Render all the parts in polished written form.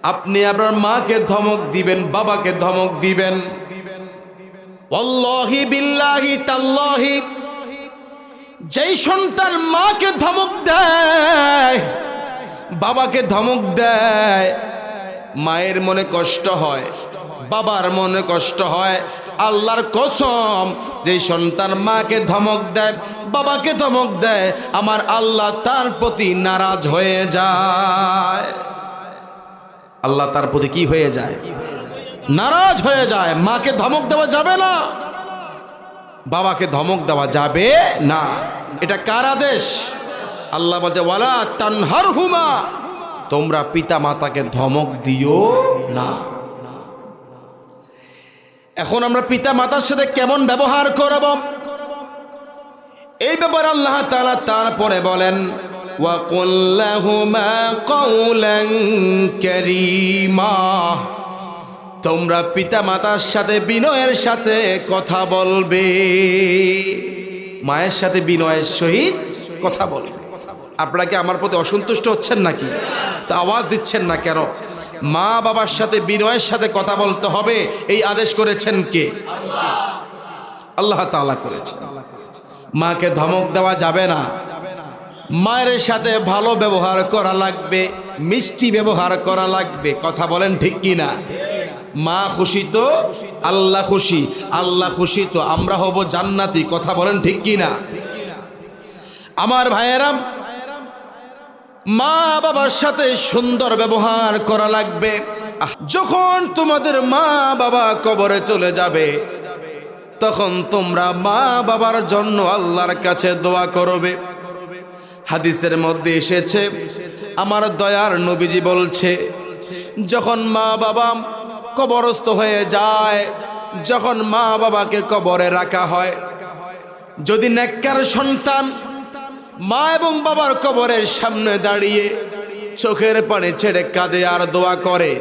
আপনি আপনার মাকে ধমক দিবেন, বাবাকে ধমক দিবেন, ওয়াল্লাহি বিল্লাহি তাল্লাহি, যেই সন্তান মাকে ধমক দেয়, বাবাকে ধমক দেয়, মায়ের মনে কষ্ট হয়, বাবার মনে কষ্ট হয়। আল্লাহর কসম, যে সন্তান মাকে ধমক দেয়, বাবাকে ধমক দেয়, আমার আল্লাহ তার প্রতি নারাজ হয়ে যায়। আল্লাহ তার প্রতি কি হয়ে যায়? নারাজ হয়ে যায়। মাকে ধমক দেওয়া যাবে না, বাবাকে ধমক দেওয়া যাবে না। এটা কার আদেশ? আল্লাহ বলছে ওয়ালা তানহারহুমা, তোমরা পিতা মাতাকে ধমক দিও না। এখন আমরা পিতা মাতার সাথে কেমন ব্যবহার করব, এই ব্যাপারে আল্লাহ তাআলা তারপরে বলেন ওয়াকুল লাহুমা কাওলান কারীমা, তোমরা পিতা মাতার সাথে বিনয়ের সাথে কথা বলবে। মায়ের সাথে বিনয়ের সহিত কথা বলবে। আপনারা কি আমার প্রতি অসন্তুষ্ট হচ্ছেন নাকি? তা আওয়াজ দিচ্ছেন না কেন? মা বাবার সাথে বিনয়ের সাথে কথা বলতে হবে, এই আদেশ করেছেন কে? আল্লাহ তাআলা করেছেন। মাকে ধমক দেওয়া যাবে না, মায়ের সাথে ভালো ব্যবহার করা লাগবে, মিষ্টি ব্যবহার করা লাগবে। কথা বলেন ঠিক কি না? মা খুশি তো আল্লাহ খুশি, আল্লাহ খুশি তো আমরা হব জান্নাতি। কথা বলেন ঠিক কি না? আমার ভাইয়েরা, মা বাবার সাথে সুন্দর ব্যবহার করা লাগবে। যখন তোমাদের মা বাবা কবরে চলে যাবে, তখন তোমরা মা বাবার জন্য আল্লাহর কাছে দোয়া করবে। হাদিসের মধ্যে এসেছে, আমার দয়ার নবীজি বলছে, যখন মা বাবা কবরস্থ হয়ে যায়, যখন মা বাবাকে কবরে রাখা হয়, যদি নেককার সন্তান মা এবং বাবার কবরের সামনে দাঁড়িয়ে চোখের পানি ছেড়ে কাঁদে আর দোয়া করে,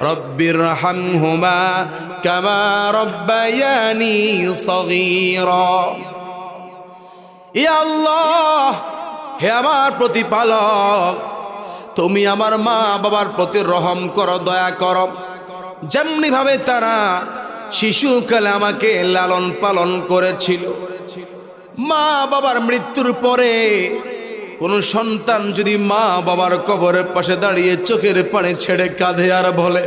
রব্বির হামহুমা কামা রব্বায়ানি সগীরা, ইয়া আল্লাহ, হে আমার প্রতিপালক, তুমি আমার মা বাবার প্রতি রহম করো, দয়া করো, যেমনি ভাবে তারা শিশুকালে আমাকে লালন পালন করেছিল। মা বাবার মৃত্যুর পরে কোন সন্তান যদি মা বাবার কবরের পাশে দাঁড়িয়ে চোখের পানি ছেড়ে কাঁদে আর বলে,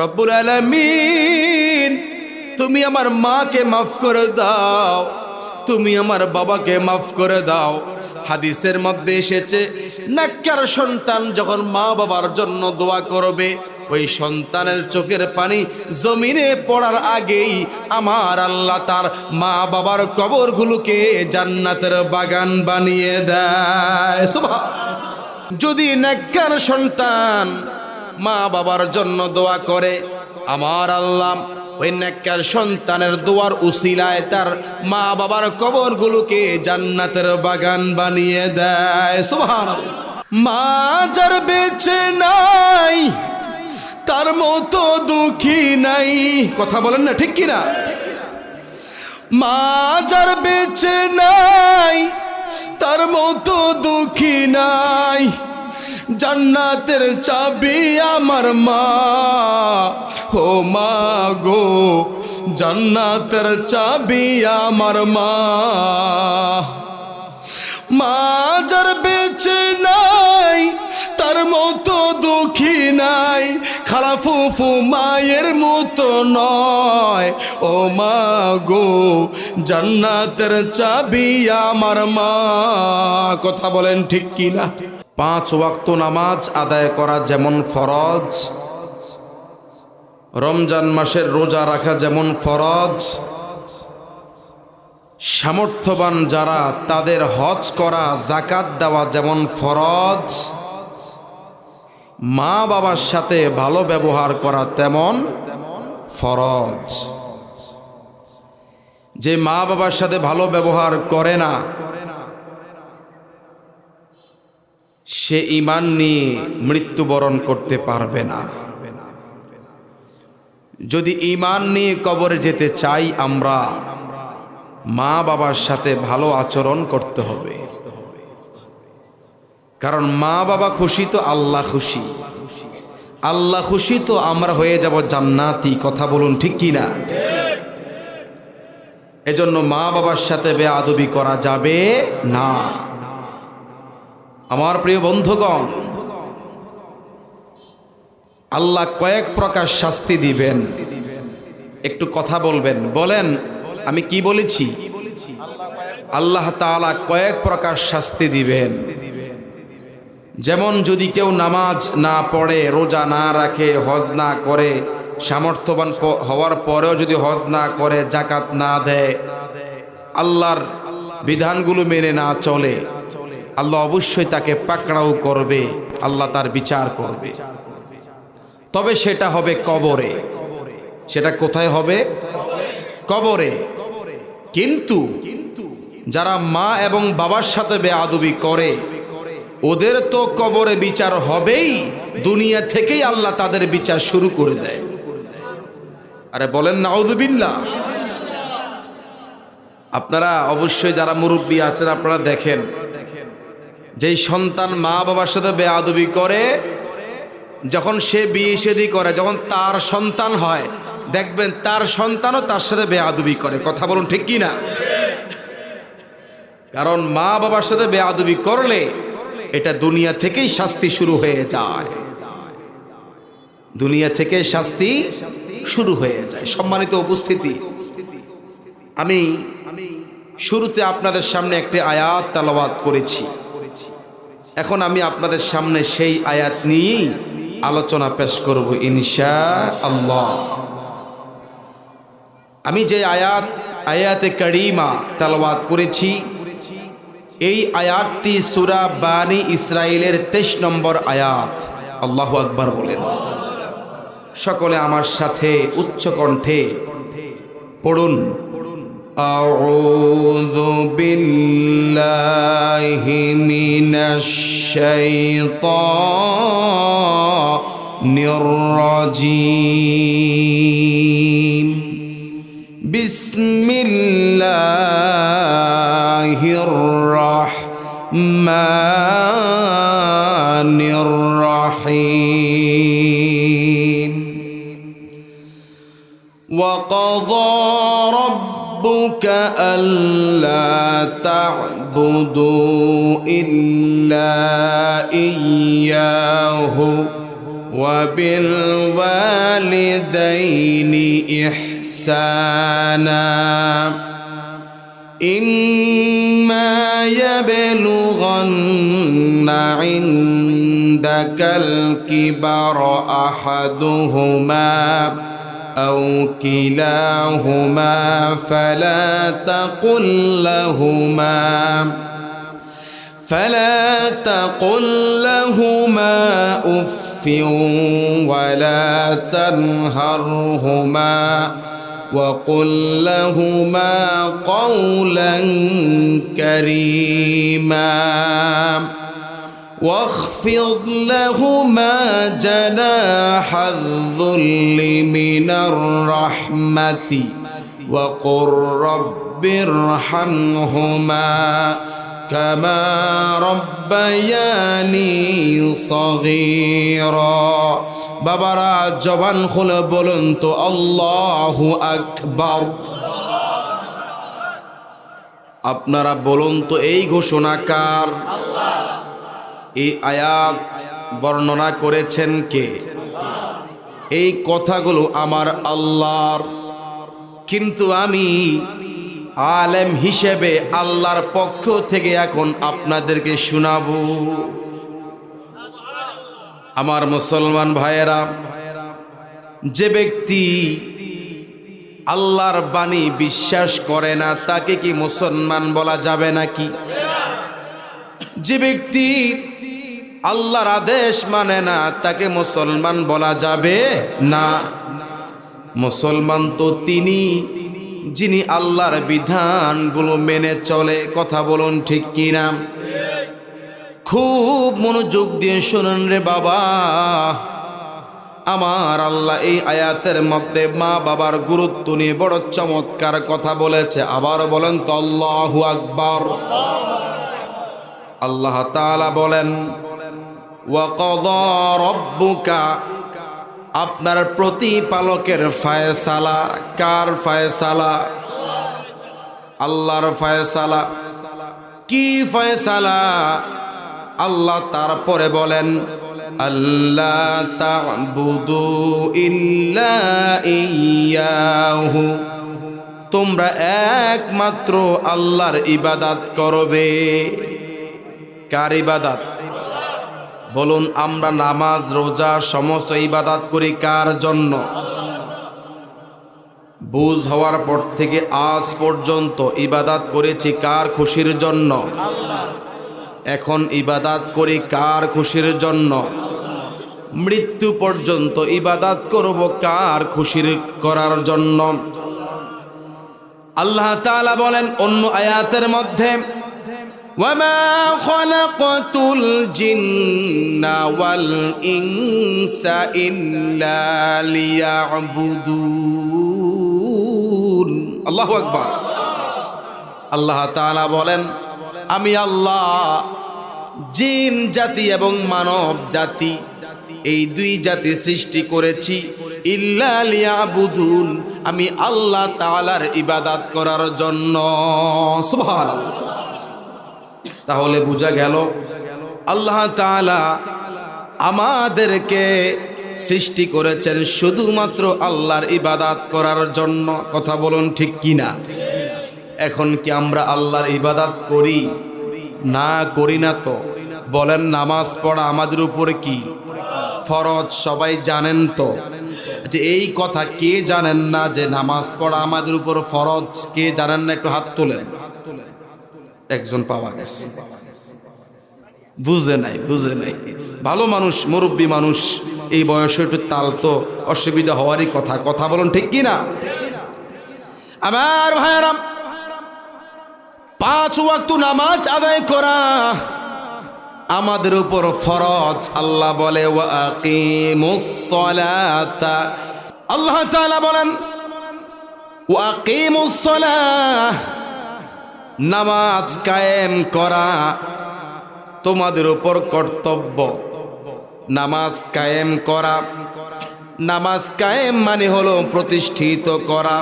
রব্বুল আলামিন, তুমি আমার মাকে মাফ করে দাও, তুমি আমার বাবাকে মাফ করে দাও। হাদিসের মধ্যে এসেছে, নেককার সন্তান যখন মা বাবার জন্য দোয়া করবে, ওই সন্তানের চোখের পানি জমিনে পড়ার আগেই আমার আল্লাহ তার মা বাবার কবরগুলোকে জান্নাতের বাগান বানিয়ে দেয়। সুবহানাল্লাহ। যদি নেককার সন্তান মা বাবার জন্য দোয়া করে, আমার আল্লাহ ওই নেককার সন্তানের দোয়ার উসিলায় তার মা বাবার কবরগুলোকে জান্নাতের বাগান বানিয়ে দেয়। সুবহানাল্লাহ। মা যার বেঁচে নাই, তার মতো দুঃখী নাই। কথা বলেন না ঠিক কিনা? মা যার বেঁচে নাই, তার মতো দুঃখী নাই। জান্নাতের চাবি আমার মা, ও মা গো, জান্নাতের চাবি আমার মা। মা যার বেঁচে নাই, তার মতো দুঃখী নাই। খালা ফুফু মায়ের মতো নয়, ও মা গো, জান্নাতের চাবি আমার মা। কথা বলেন ঠিক কিনা? 5 ওয়াক্ত নামাজ আদায় করা যেমন ফরজ, রমজান মাসের রোজা রাখা যেমন ফরজ, সামর্থ্যবান যারা তাদের হজ করা, যাকাত দেওয়া যেমন ফরজ, মা বাবার সাথে ভালো ব্যবহার করা তেমন ফরজ। যে মা বাবার সাথে ভালো ব্যবহার করে না, সে ঈমান নিয়ে মৃত্যুবরণ করতে পারবে না। যদি ঈমান নিয়ে কবরে যেতে চাই আমরা, মা বাবার সাথে ভালো আচরণ করতে হবে। কারণ মা বাবা খুশি তো আল্লাহ খুশি। আল্লাহ খুশি তো আমরা হয়ে যাব জান্নাতি। কথা বলুন ঠিক কি না? এজন্য মা বাবার সাথে বেয়াদবি করা যাবে না। আমার প্রিয় বন্ধুগণ, আল্লাহ কয়েক প্রকার শাস্তি দিবেন। একটু কথা বলবেন, বলেন আমি কি বলেছি? আল্লাহ তাআলা কয়েক প্রকার শাস্তি দিবেন। যেমন যদি কেউ নামাজ না পড়ে, রোজা না রাখে, হজ না করে, সামর্থ্যবান হওয়ার পরেও যদি হজ না করে, জাকাত না দেয়, আল্লাহর বিধানগুলো মেনে না চলে, আল্লাহ অবশ্যই তাকে পাকড়াও করবে, আল্লাহ তার বিচার করবে। তবে সেটা হবে কবরে। সেটা কোথায় হবে? কবরে। কিন্তু যারা মা এবং বাবার সাথে বেয়াদবি করে, ওদের তো কবরে বিচার হবেই, দুনিয়া থেকেই আল্লাহ তাদের বিচার শুরু করে দেয়। আরে বলেন নাউযুবিল্লাহ। আপনারা অবশ্যই যারা মুরব্বী আছেন, আপনারা দেখেন, যেই সন্তান মা বাবার সাথে বেয়াদবি করে, যখন সে বিয়ে শাদী করে, যখন তার সন্তান হয়, দেখবেন তার সন্তানও তার সাথে বেয়াদবি করে। কথা বলুন ঠিক কি না? কারণ মা বাবার সাথে বেয়াদবি করলে এটা দুনিয়া থেকেই শাস্তি শুরু হয়ে যায়। দুনিয়া থেকে শাস্তি শুরু হয়ে যায়। সম্মানিত উপস্থিতি, আমি শুরুতে আপনাদের সামনে একটি আয়াত তেলাওয়াত করেছি। এখন আমি আপনাদের সামনে সেই আয়াত নিয়েই আলোচনা পেশ করব ইনশাআল্লাহ। আমি যে আয়াতে কারিমা তেলাওয়াত করেছি, এই আয়াতটি সূরা বানী ইসরাইলের 23 নম্বর আয়াত। আল্লাহু আকবার বলেন। সকলে আমার সাথে উচ্চ কণ্ঠে পড়ুন। আউযু বিল্লাহি মিনাশ শাইতানির রাজীম। বিসমিল্লাহির রহমানির রহিম। وقضى ربك ألا تعبدوا إلا إياه وبالوالدين إحسانا إما يبلغن عندك الكبر أحدهما أو كلاهما فلا تقل لهما أف ولا تنهرهما وقل لهما قولا كريما واخفض لهما جناح الذل من الرحمة وقل رب ارحمهما كما ربياني صغيرا। বাবারা জবান খুলে বলুন তো আল্লাহু আকবার। আপনারা বলুন তো এই ঘোষণা কার? এই আয়াত বর্ণনা করেছেন কে? এই কথাগুলো আমার আল্লাহর। কিন্তু আমি আলেম হিসেবে আল্লাহর পক্ষ থেকে এখন আপনাদেরকে শোনাবো। আমার মুসলমান ভাইয়েরা, যে ব্যক্তি আল্লাহর বাণী বিশ্বাস করে না, তাকে কি মুসলমান বলা যাবে নাকি? যে ব্যক্তি আল্লাহর আদেশ মানে না, তাকে মুসলমান বলা যাবে না। মুসলমান তো তিনি যিনি আল্লাহর বিধানগুলো মেনে চলে। কথা বলুন ঠিক কিনা? খুব মনোযোগ দিয়ে শুনুন রে বাবা। আমার আল্লাহ এই আয়াতের মধ্যে মা বাবার গুরুত্ব নিয়ে বড় চমৎকার কথা বলেছে। আবার বলেন তো আল্লাহু আকবার। আল্লাহ তাআলা বলেন, ওয়াকাদা রাব্বুকা আপনার প্রতিপালকের ফায়সালা। কার ফায়সালা? আল্লাহর ফায়সালা। কি ফায়সালা? আল্লাহ তারপরে বলেন, আল্লাহ তা'বুদু ইল্লা ইয়্যাহু, তোমরা একমাত্র আল্লাহর ইবাদত করবে। কার ইবাদত? বলুন, আমরা নামাজ রোজা সমস্ত ইবাদত করি কার জন্য? বুঝ হওয়ার পর থেকে আজ পর্যন্ত ইবাদত করেছি কার খুশির জন্য? এখন ইবাদত করি কার খুশির জন্য? মৃত্যু পর্যন্ত ইবাদত করব কার খুশির করার জন্য? আল্লাহ তাআলা বলেন অন্য আয়াতের মধ্যে, ওয়ামা খালাকতুল জিন্না ওয়াল ইনসা ইল্লা লিয়াবুদুন। আল্লাহু আকবার। আল্লাহ তাআলা বলেন, আমি আল্লাহ জিন জাতি এবং মানব জাতি এই দুই জাতি সৃষ্টি করেছি ইল্লা লিয়াবুদুন, আমি আল্লাহ তাআলার ইবাদত করার জন্য। সুবহানাল্লাহ। তাহলে বোঝা গেল আল্লাহ তাআলা আমাদেরকে সৃষ্টি করেছেন শুধুমাত্র আল্লাহর ইবাদত করার জন্য। কথা বলুন ঠিক কিনা? এখন কি আমরা আল্লাহর ইবাদত করি? না, করি না তো। বলেন, নামাজ পড়া আমাদের উপর কি ফরজ? সবাই জানেন তো যে এই কথা? কে জানেন না যে নামাজ পড়া আমাদের উপর ফরজ? কে জানেন না? একটু হাত তোলেন। একজন পাওয়া গেছে, বুঝে নাই। ভালো মানুষ, মুরব্বী মানুষ, এই বয়সে একটু তাল তো অসুবিধা হওয়ারই কথা। কথা বলুন ঠিক কিনা? আমার ভাইরা, 5 ওয়াক্ত নামাজ আদায় করা আমাদের উপর ফরজ। আল্লাহ বলে, ওয়া আকিমুস সালাতা, আল্লাহ তাআলা বলেন ওয়া আকিমুস সালাহ, নামাজ কায়েম করা তোমাদের উপর কর্তব্য। নামাজ কায়েম করা, নামাজ কায়েম মানে হলো প্রতিষ্ঠিত করা।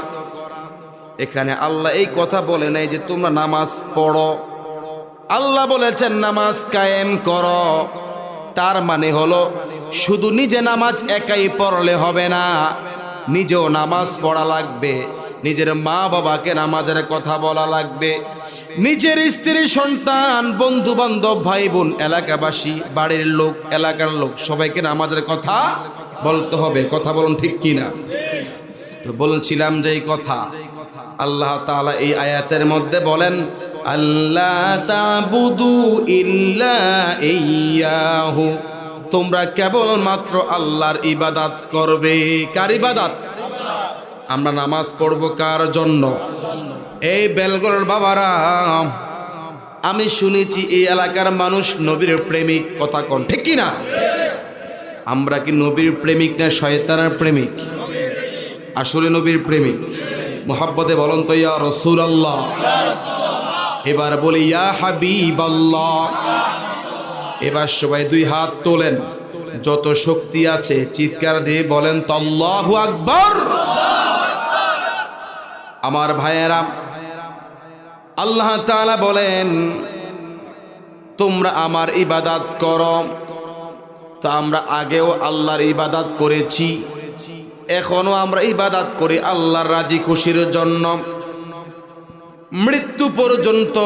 এখানে আল্লাহ এই কথা বলে নাই যে তোমরা নামাজ পড়ো। আল্লাহ বলেছেন নামাজ কায়েম করো। তার মানে হলো শুধু নিজে নামাজ একাই পড়লে হবে না, নিজেও নামাজ পড়া লাগবে, নিজের মা বাবাকে নামাজের কথা বলা লাগবে, নিজের স্ত্রী সন্তান বন্ধু বান্ধব ভাই বোন এলাকাবাসী বাড়ির লোক এলাকার লোক সবাইকে নামাজের কথা বলতে হবে। কথা বলুন ঠিক কিনা? তো বলছিলাম যে এই কথা আল্লাহ তাআলা এই আয়াতের মধ্যে বলেন, আল্লাহ তা'বুদু ইল্লা ইয়্যাহু, তোমরা কেবলমাত্র আল্লাহর ইবাদত করবে। কার ইবাদত? আমরা নামাজ পড়ব কার জন্য? এই বেলগড়ের বাবারা, আমি শুনেছি এই এলাকার মানুষ নবীর প্রেমিক। কথা কোন ঠিক কিনা? আমরা কি নবীর প্রেমিক না শয়তানের প্রেমিক? আসলে নবীর প্রেমিক। মুহাব্বতে বলুন তো ইয়া রাসূলুল্লাহ। এবার বলি ইয়া হাবিবাল্লাহ। এবার সবাই 2 হাত তোলেন, যত শক্তি আছে চিৎকার দিয়ে বলেন তো আল্লাহু আকবার। আমার ভাইয়েরা, আল্লাহ তাআলা বলেন তোমরা আমার ইবাদত করো। তো আমরা আগেও আল্লাহর ইবাদত করেছি, এখনো আমরা ইবাদত করি আল্লাহর রাজি খুশির জন্য। মৃত্যু পর্যন্ত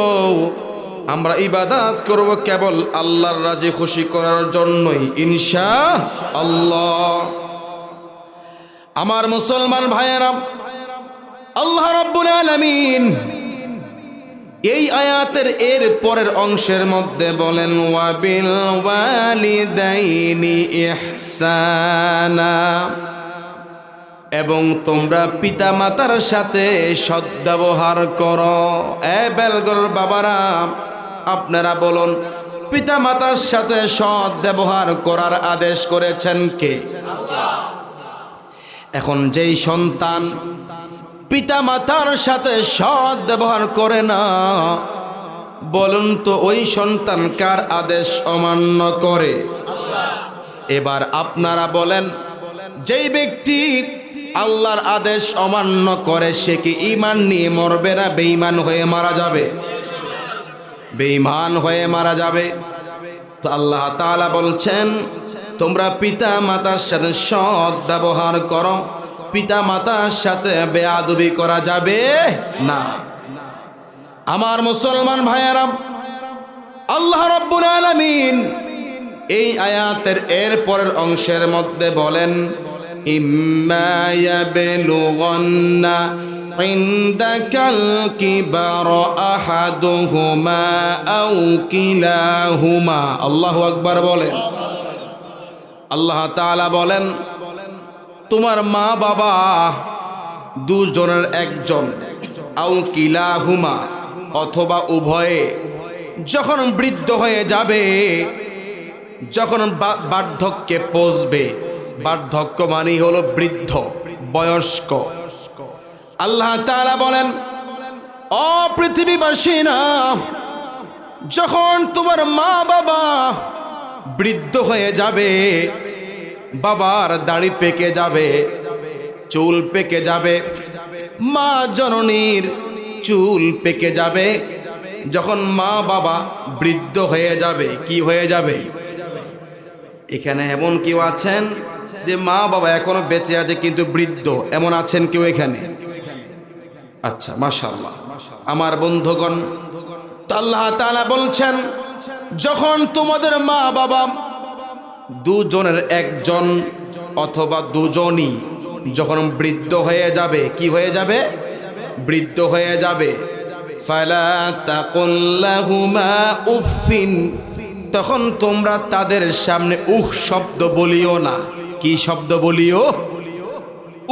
আমরা ইবাদত করব কেবল আল্লাহর রাজি খুশি করার জন্যই ইনশাআল্লাহ। আমার মুসলমান ভাইয়েরা, আল্লাহ রাব্বুল আলামিন এই আয়াতের এর পরের অংশের মধ্যে বলেন, ওয়াবিল ওয়ালিদাইনি ইহসানা, এবং তোমরা পিতা মাতার সাথে সদ্ব্যবহার করো। এ বেলগড় বাবারা, আপনারা বলুন, পিতা মাতার সাথে সদ্ব্যবহার করার আদেশ করেছেন কে? আল্লাহ। এখন যেই সন্তান পিতা মাতার সাথে সদ্ব্যবহার করে না, বলুন তো ওই সন্তান কার আদেশ অমান্য করে? আল্লাহ। এবার আপনারা বলেন, যেই ব্যক্তি আল্লাহর আদেশ অমান্য করে সে কি ঈমান নিয়ে মরবে না বেঈমান হয়ে মারা যাবে? বেঈমান হয়ে মারা যাবে। তো আল্লাহ তাআলা বলছেন তোমরা পিতা মাতার সাথে সৎ ব্যবহার করো, পিতা মাতার সাথে বেয়াদবি করা যাবে না। আমার মুসলমান ভাইয়েরা, আল্লাহ রাব্বুল আলামিন এই আয়াতের এর পরের অংশের মধ্যে বলেন ইম্মা ইয়াবলুগান্না ইনদাকাল কিবার আহাদুহুমা আও কিলাহুমা। আল্লাহু আকবার বলেন। আল্লাহ তাআলা বলেন তোমার মা বাবা দুজনের একজন, আও কিলাহুমা অথবা উভয়ে যখন বৃদ্ধ হয়ে যাবে, যখন বার্ধক্যে পৌঁছবে, বার্ধক্য মানে হলো বৃদ্ধ বয়স্ক। আল্লাহ তাআলা বলেন ও পৃথিবীবাসীরা, যখন তোমার মা বাবা বৃদ্ধ হয়ে যাবে, বাবার দাড়ি পেকে যাবে, চুল পেকে যাবে, মা জননীর চুল পেকে যাবে, যখন মা বাবা বৃদ্ধ হয়ে যাবে, কি হয়ে যাবে? এখানে এমন কেউ আছেন যে মা বাবা এখনো বেঁচে আছে কিন্তু বৃদ্ধ, এমন আছেন কেউ এখানে? আচ্ছা, মাশাআল্লাহ। আমার বন্ধুগণ, তো আল্লাহ তাআলা বলছেন যখন তোমাদের মা বাবা দুজনের একজন অথবা দুজনই যখন বৃদ্ধ হয়ে যাবে, কি হয়ে যাবে? বৃদ্ধ হয়ে যাবে। ফালা তাকুল লাহুমা উফিন, তখন তোমরা তাদের সামনে উহ শব্দ বলিও না। কি শব্দ বলিও?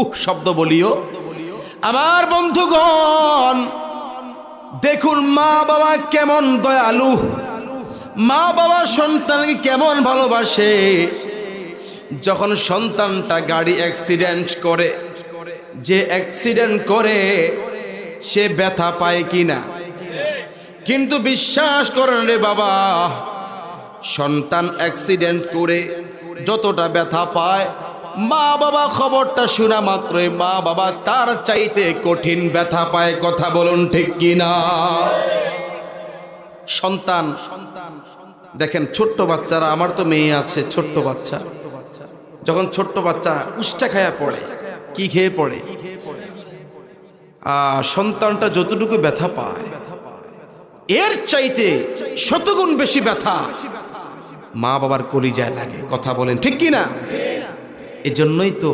উহ শব্দ বলিও। আমার বন্ধুগণ, দেখুন মা বাবা কেমন দয়ালু, মা বাবা সন্তানকে কেমন ভালোবাসে। যখন সন্তানটা গাড়ি অ্যাক্সিডেন্ট করে, যে অ্যাক্সিডেন্ট করে সে ব্যথা পায় কিনা? কিন্তু বিশ্বাস করেন রে বাবা, সন্তান অ্যাক্সিডেন্ট করে যতটা ব্যথা পায়, মা বাবা খবরটা শোনা মাত্রই মা বাবা তার চাইতে কঠিন ব্যথা পায়। কথা বলুন ঠিক কিনা? সন্তান দেখেন, ছোট্ট বাচ্চারা, আমার তো মেয়ে আছে, ছোট্ট বাচ্চা, যখন ছোট্ট বাচ্চা উষ্টা খায়া পড়ে, কি খেয়ে পড়ে, সন্তানটা যতটুকু ব্যথা পায় এর চাইতে শতগুণ বেশি ব্যথা মা বাবার কলিজায় লাগে। কথা বলেন ঠিক কিনা? এজন্যই তো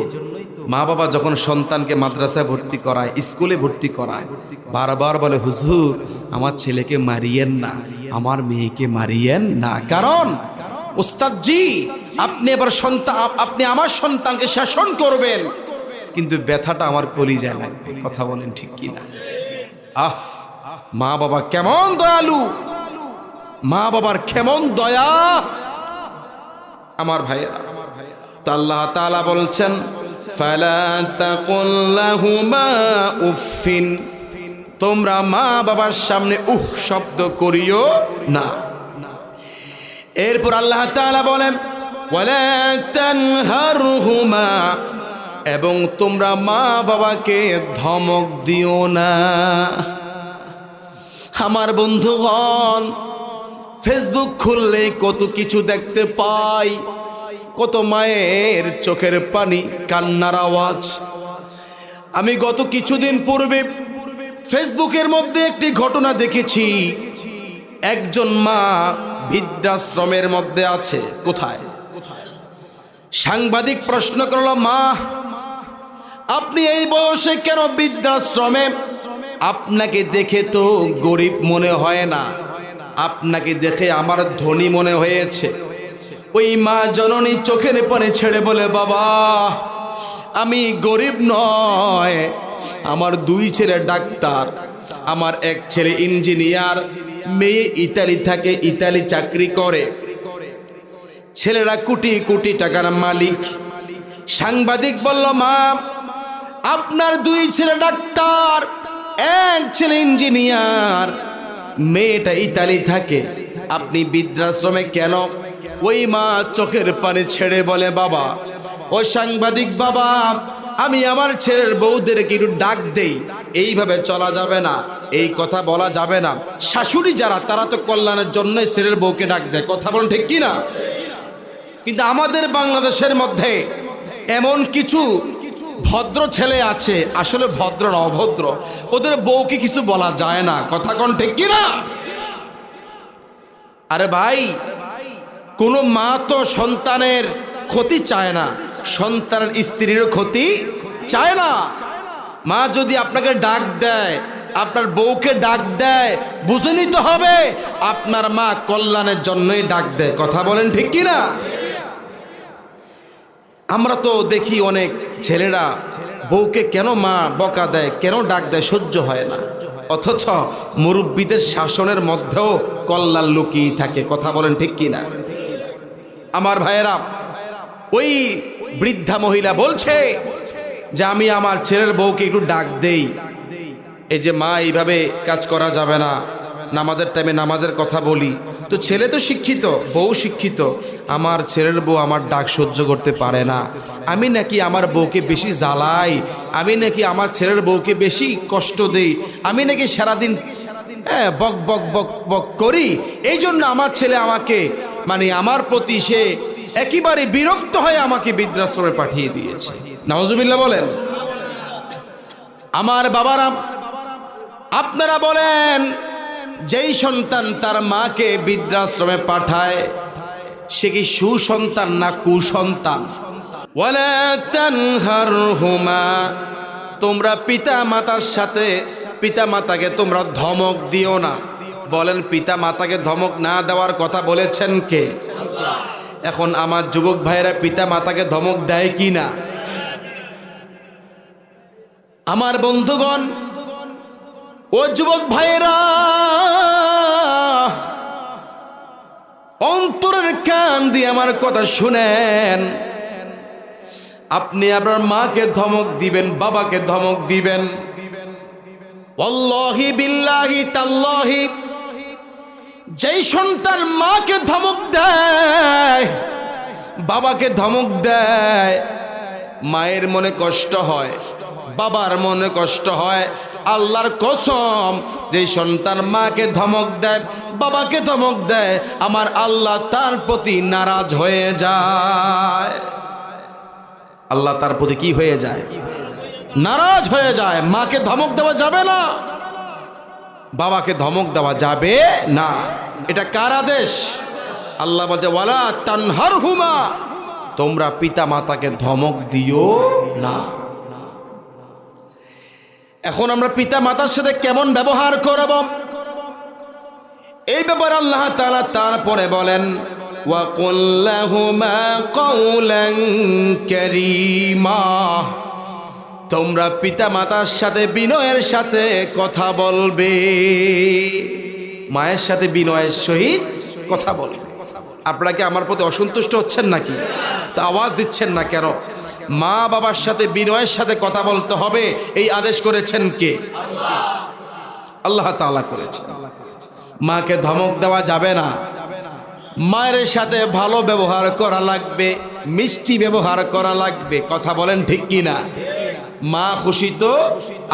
মা বাবা যখন সন্তানকে মাদ্রাসায় ভর্তি করায়, স্কুলে ভর্তি করায়, বারবার বলে হুজুর আমার ছেলেকে মারিয়েন না, আমার মেয়েকে মারিয়েন না। কারণ উস্তাদজি আপনি এবার আপনি আমার সন্তানকে শাসন করবেন, কিন্তু ব্যথাটা আমার কলিজায় লাগবে। কথা বলেন ঠিক কিনা? মা বাবা কেমন দয়ালু, মা বাবার কেমন দয়া। আমার ভাইয়েরা, তো আল্লাহ তাআলা বলছেন ফালা তাকুল লাহুমা উফিন, তোমরা মা বাবার সামনে উহ শব্দ করিও না। এরপর আল্লাহ তাআলা বলেন ওয়ালা তানহারহুমা, এবং তোমরা মা বাবাকে ধমক দিও না। আমার বন্ধুগণ, ফেসবুক খুললে কত কিছু দেখতে পাই, কত মায়ের চোখের পানি, কান্নার আওয়াজ। আমি গত কিছুদিন পূর্বে ফেসবুকের মধ্যে একটি ঘটনা দেখেছি। একজন মা বৃদ্ধাশ্রমের মধ্যে আছে। কোথায়? সাংবাদিক প্রশ্ন করল, মা আপনি এই বয়সে কেন বৃদ্ধাশ্রমে? আপনাকে দেখে তো গরিব মনে হয় না, আপনাকে দেখে আমার ধনী মনে হয়েছে। ওই মা জননী চোখের পানি ছেড়ে বলে, বাবা আমি গরিব নয়, আমার দুই ছেলে ডাক্তার, আমার এক ছেলে ইঞ্জিনিয়ার, মেয়ে ইতালি থাকে, ইতালি চাকরি করে, ছেলেরা কোটি কোটি টাকার মালিক। সাংবাদিক বলল, মা আপনার দুই ছেলে ডাক্তার, এক ছেলে ইঞ্জিনিয়ার, মেয়েটা ইতালি থাকে, আপনি বৃদ্ধাশ্রমে কেন? ওই মা চোখের পানি ছেড়ে বলে, বাবা ওই সাংবাদিক বাবা, আমি আমার ছেলের বউদেরকে একটু ডাক দেই, এইভাবে চলা যাবে না, এই কথা বলা যাবে না। শাশুড়ি যারা, তারা তো কল্যাণের জন্য ছেলের বউকে ডাক দেয়, কথা বলেন ঠিক কি না? কিন্তু আমাদের বাংলাদেশের মধ্যে এমন কিছু ভদ্র ছেলে আছে, আসলে ভদ্র না, অভদ্র। ওদের বউকে কিছু বলা যায় না, কথা কোন ঠিক কি না? আরে ভাই, কোনো মা তো সন্তানের ক্ষতি চায় না, সন্তানের স্ত্রীরও ক্ষতি চায় না। মা যদি আপনাকে ডাক দেয়, আপনার বউকে ডাক দেয়, বুঝে নিতে হবে আপনার মা কল্যাণের জন্যই ডাক দেয়, কথা বলেন ঠিক কি না? আমরা তো দেখি অনেক ছেলেরা বউকে কেন মা বকা দেয়, কেন ডাক দেয়, সহ্য হয় না, অথচ মুরব্বীদের শাসনের মধ্যেও কল্যাণ লুকিয়ে থাকে, কথা বলেন ঠিক কি না? আমার ভাইয়েরা, ওই বৃদ্ধা মহিলা বলছে যে আমি আমার ছেলের বউকে একটু ডাক দেই। এই যে মা, এইভাবে কাজ করা যাবে না, নামাজের টাইমে নামাজের কথা বলি। তো ছেলে তো শিক্ষিত, বউ শিক্ষিত, আমার ছেলের বউ আমার ডাক সহ্য করতে পারে না, আমি নাকি আমার বউকে বেশি জ্বালাই, আমি নাকি আমার ছেলের বউকে বেশি কষ্ট দেই, আমি নাকি সারাদিন বক বক বক বক করি, এই জন্য আমার ছেলে আমাকে, মানে আমার প্রতি সে একেবারে বিরক্ত হয়ে আমাকে বৃদ্ধাশ্রমে পাঠিয়ে দিয়েছে। নাউজুবিল্লাহ বলেন। আমার বাবারা, আপনারা বলেন, যেই সন্তান তার মাকে বৃদ্ধাশ্রমে পাঠায়, সে কি সুসন্তান না কুসন্তান? ওয়ালা তানহারহুমা, তোমরা পিতা মাতার সাথে, পিতা মাতাকে তোমরা ধমক দিও না। বলেন, পিতা মাতাকে ধমক না দেওয়ার কথা বলেছেন কে? আল্লাহ। এখন আমার যুবক ভাইয়েরা পিতা মাতাকে ধমক দেয় কি না? আমার বন্ধুগণ, ও যুবক ভাইয়েরা, অন্তরের কান দিয়ে আমার কথা শুনেন। আপনি আপনার মাকে ধমক দিবেন, বাবাকে ধমক দিবেন, ওয়াল্লাহি বিল্লাহি তাল্লাহি, যেই সন্তান মাকে ধমক দেয়, বাবাকে ধমক দেয়, মায়ের মনে কষ্ট হয়, বাবার মনে কষ্ট হয়। আল্লাহর কসম, যে সন্তান মাকে ধমক দেয়, বাবাকে ধমক দেয়, আমার আল্লাহ তার প্রতি নারাজ হয়ে যায়। আল্লাহ তার প্রতি কি হয়ে যায়? নারাজ হয়ে যায়। মাকে ধমক দেওয়া যাবে না, বাবাকে ধমক দেওয়া যাবে না। এটা কার আদেশ? আল্লাহ বলছে, ওয়ালা তানহারহুমা, তোমরা পিতা মাতাকে ধমক দিও না। এখন আমরা পিতা মাতার সাথে কেমন ব্যবহার করব, এই ব্যাপারে আল্লাহ তাআলা তারপরে বলেন, ওয়া কুল লাহুমা কাওলান কারীমা, তোমরা পিতা মাতার সাথে বিনয়ের সাথে কথা বলবে, মায়ের সাথে বিনয়ের সহিত কথা বলবে। আপনারা কি আমার প্রতি অসন্তুষ্ট হচ্ছেন নাকি? তা আওয়াজ দিচ্ছেন না কেন? মা বাবার সাথে বিনয়ের সাথে কথা বলতে হবে, এই আদেশ করেছেন কে? আল্লাহ তাআলা করেছেন। মাকে ধমক দেওয়া যাবে না, মায়ের সাথে ভালো ব্যবহার করা লাগবে, মিষ্টি ব্যবহার করা লাগবে, কথা বলেন ঠিক কি না? মা খুশি তো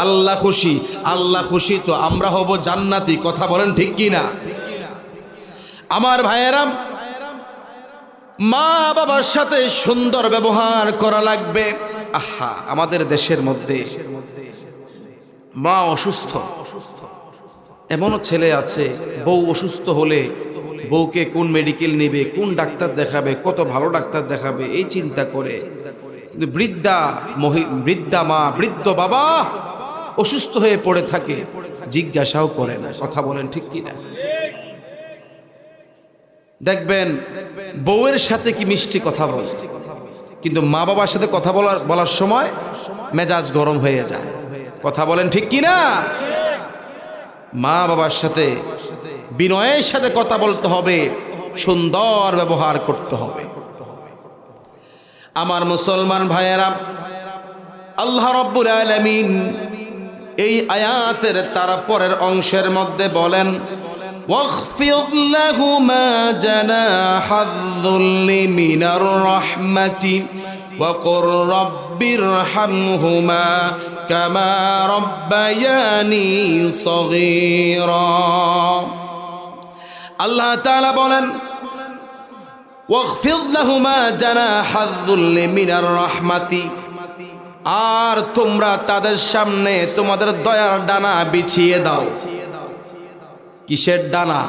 আল্লাহ খুশি, আল্লাহ খুশি তো আমরা হব জান্নাতি, কথা বলেন ঠিক কি না? আমার ভাইয়েরা, মা বাবার সাথে সুন্দর ব্যবহার করা লাগবে। আহা, আমাদের দেশের মধ্যে মা অসুস্থ, এমনও ছেলে আছে, বউ অসুস্থ হলে বউকে কোন মেডিকেল নেবে, কোন ডাক্তার দেখাবে, কত ভালো ডাক্তার দেখাবে, এই চিন্তা করে। কিন্তু বৃদ্ধা মা, বৃদ্ধ বাবা অসুস্থ হয়ে পড়ে থাকে, জিজ্ঞাসাও করে না, কথা বলেন ঠিক কিনা? দেখবেন বউয়ের সাথে কি মিষ্টি কথা বলে, কিন্তু মা বাবার সাথে কথা বলার সময় মেজাজ গরম হয়ে যায়, কথা বলেন ঠিক কিনা? মা বাবার সাথে বিনয়ের সাথে কথা বলতে হবে, সুন্দর ব্যবহার করতে হবে। আমার মুসলমান ভাইয়েরা, আল্লাহ রাব্বুল আলামিন এই আয়াতের তারপরের অংশের মধ্যে বলেন, واخفض لهما جناح الذل من الرحمة وقل رب ارحمهما كما ربياني صغيرا আল্লাহ তাআলা বলেন ওয়াগফির লাহুমা জানাহায যুল্লি মিনার রাহমাতি, আর তোমরা তাদের সামনে তোমাদের দয়ার ডানা বিছিয়ে দাও। কিসের ডানা?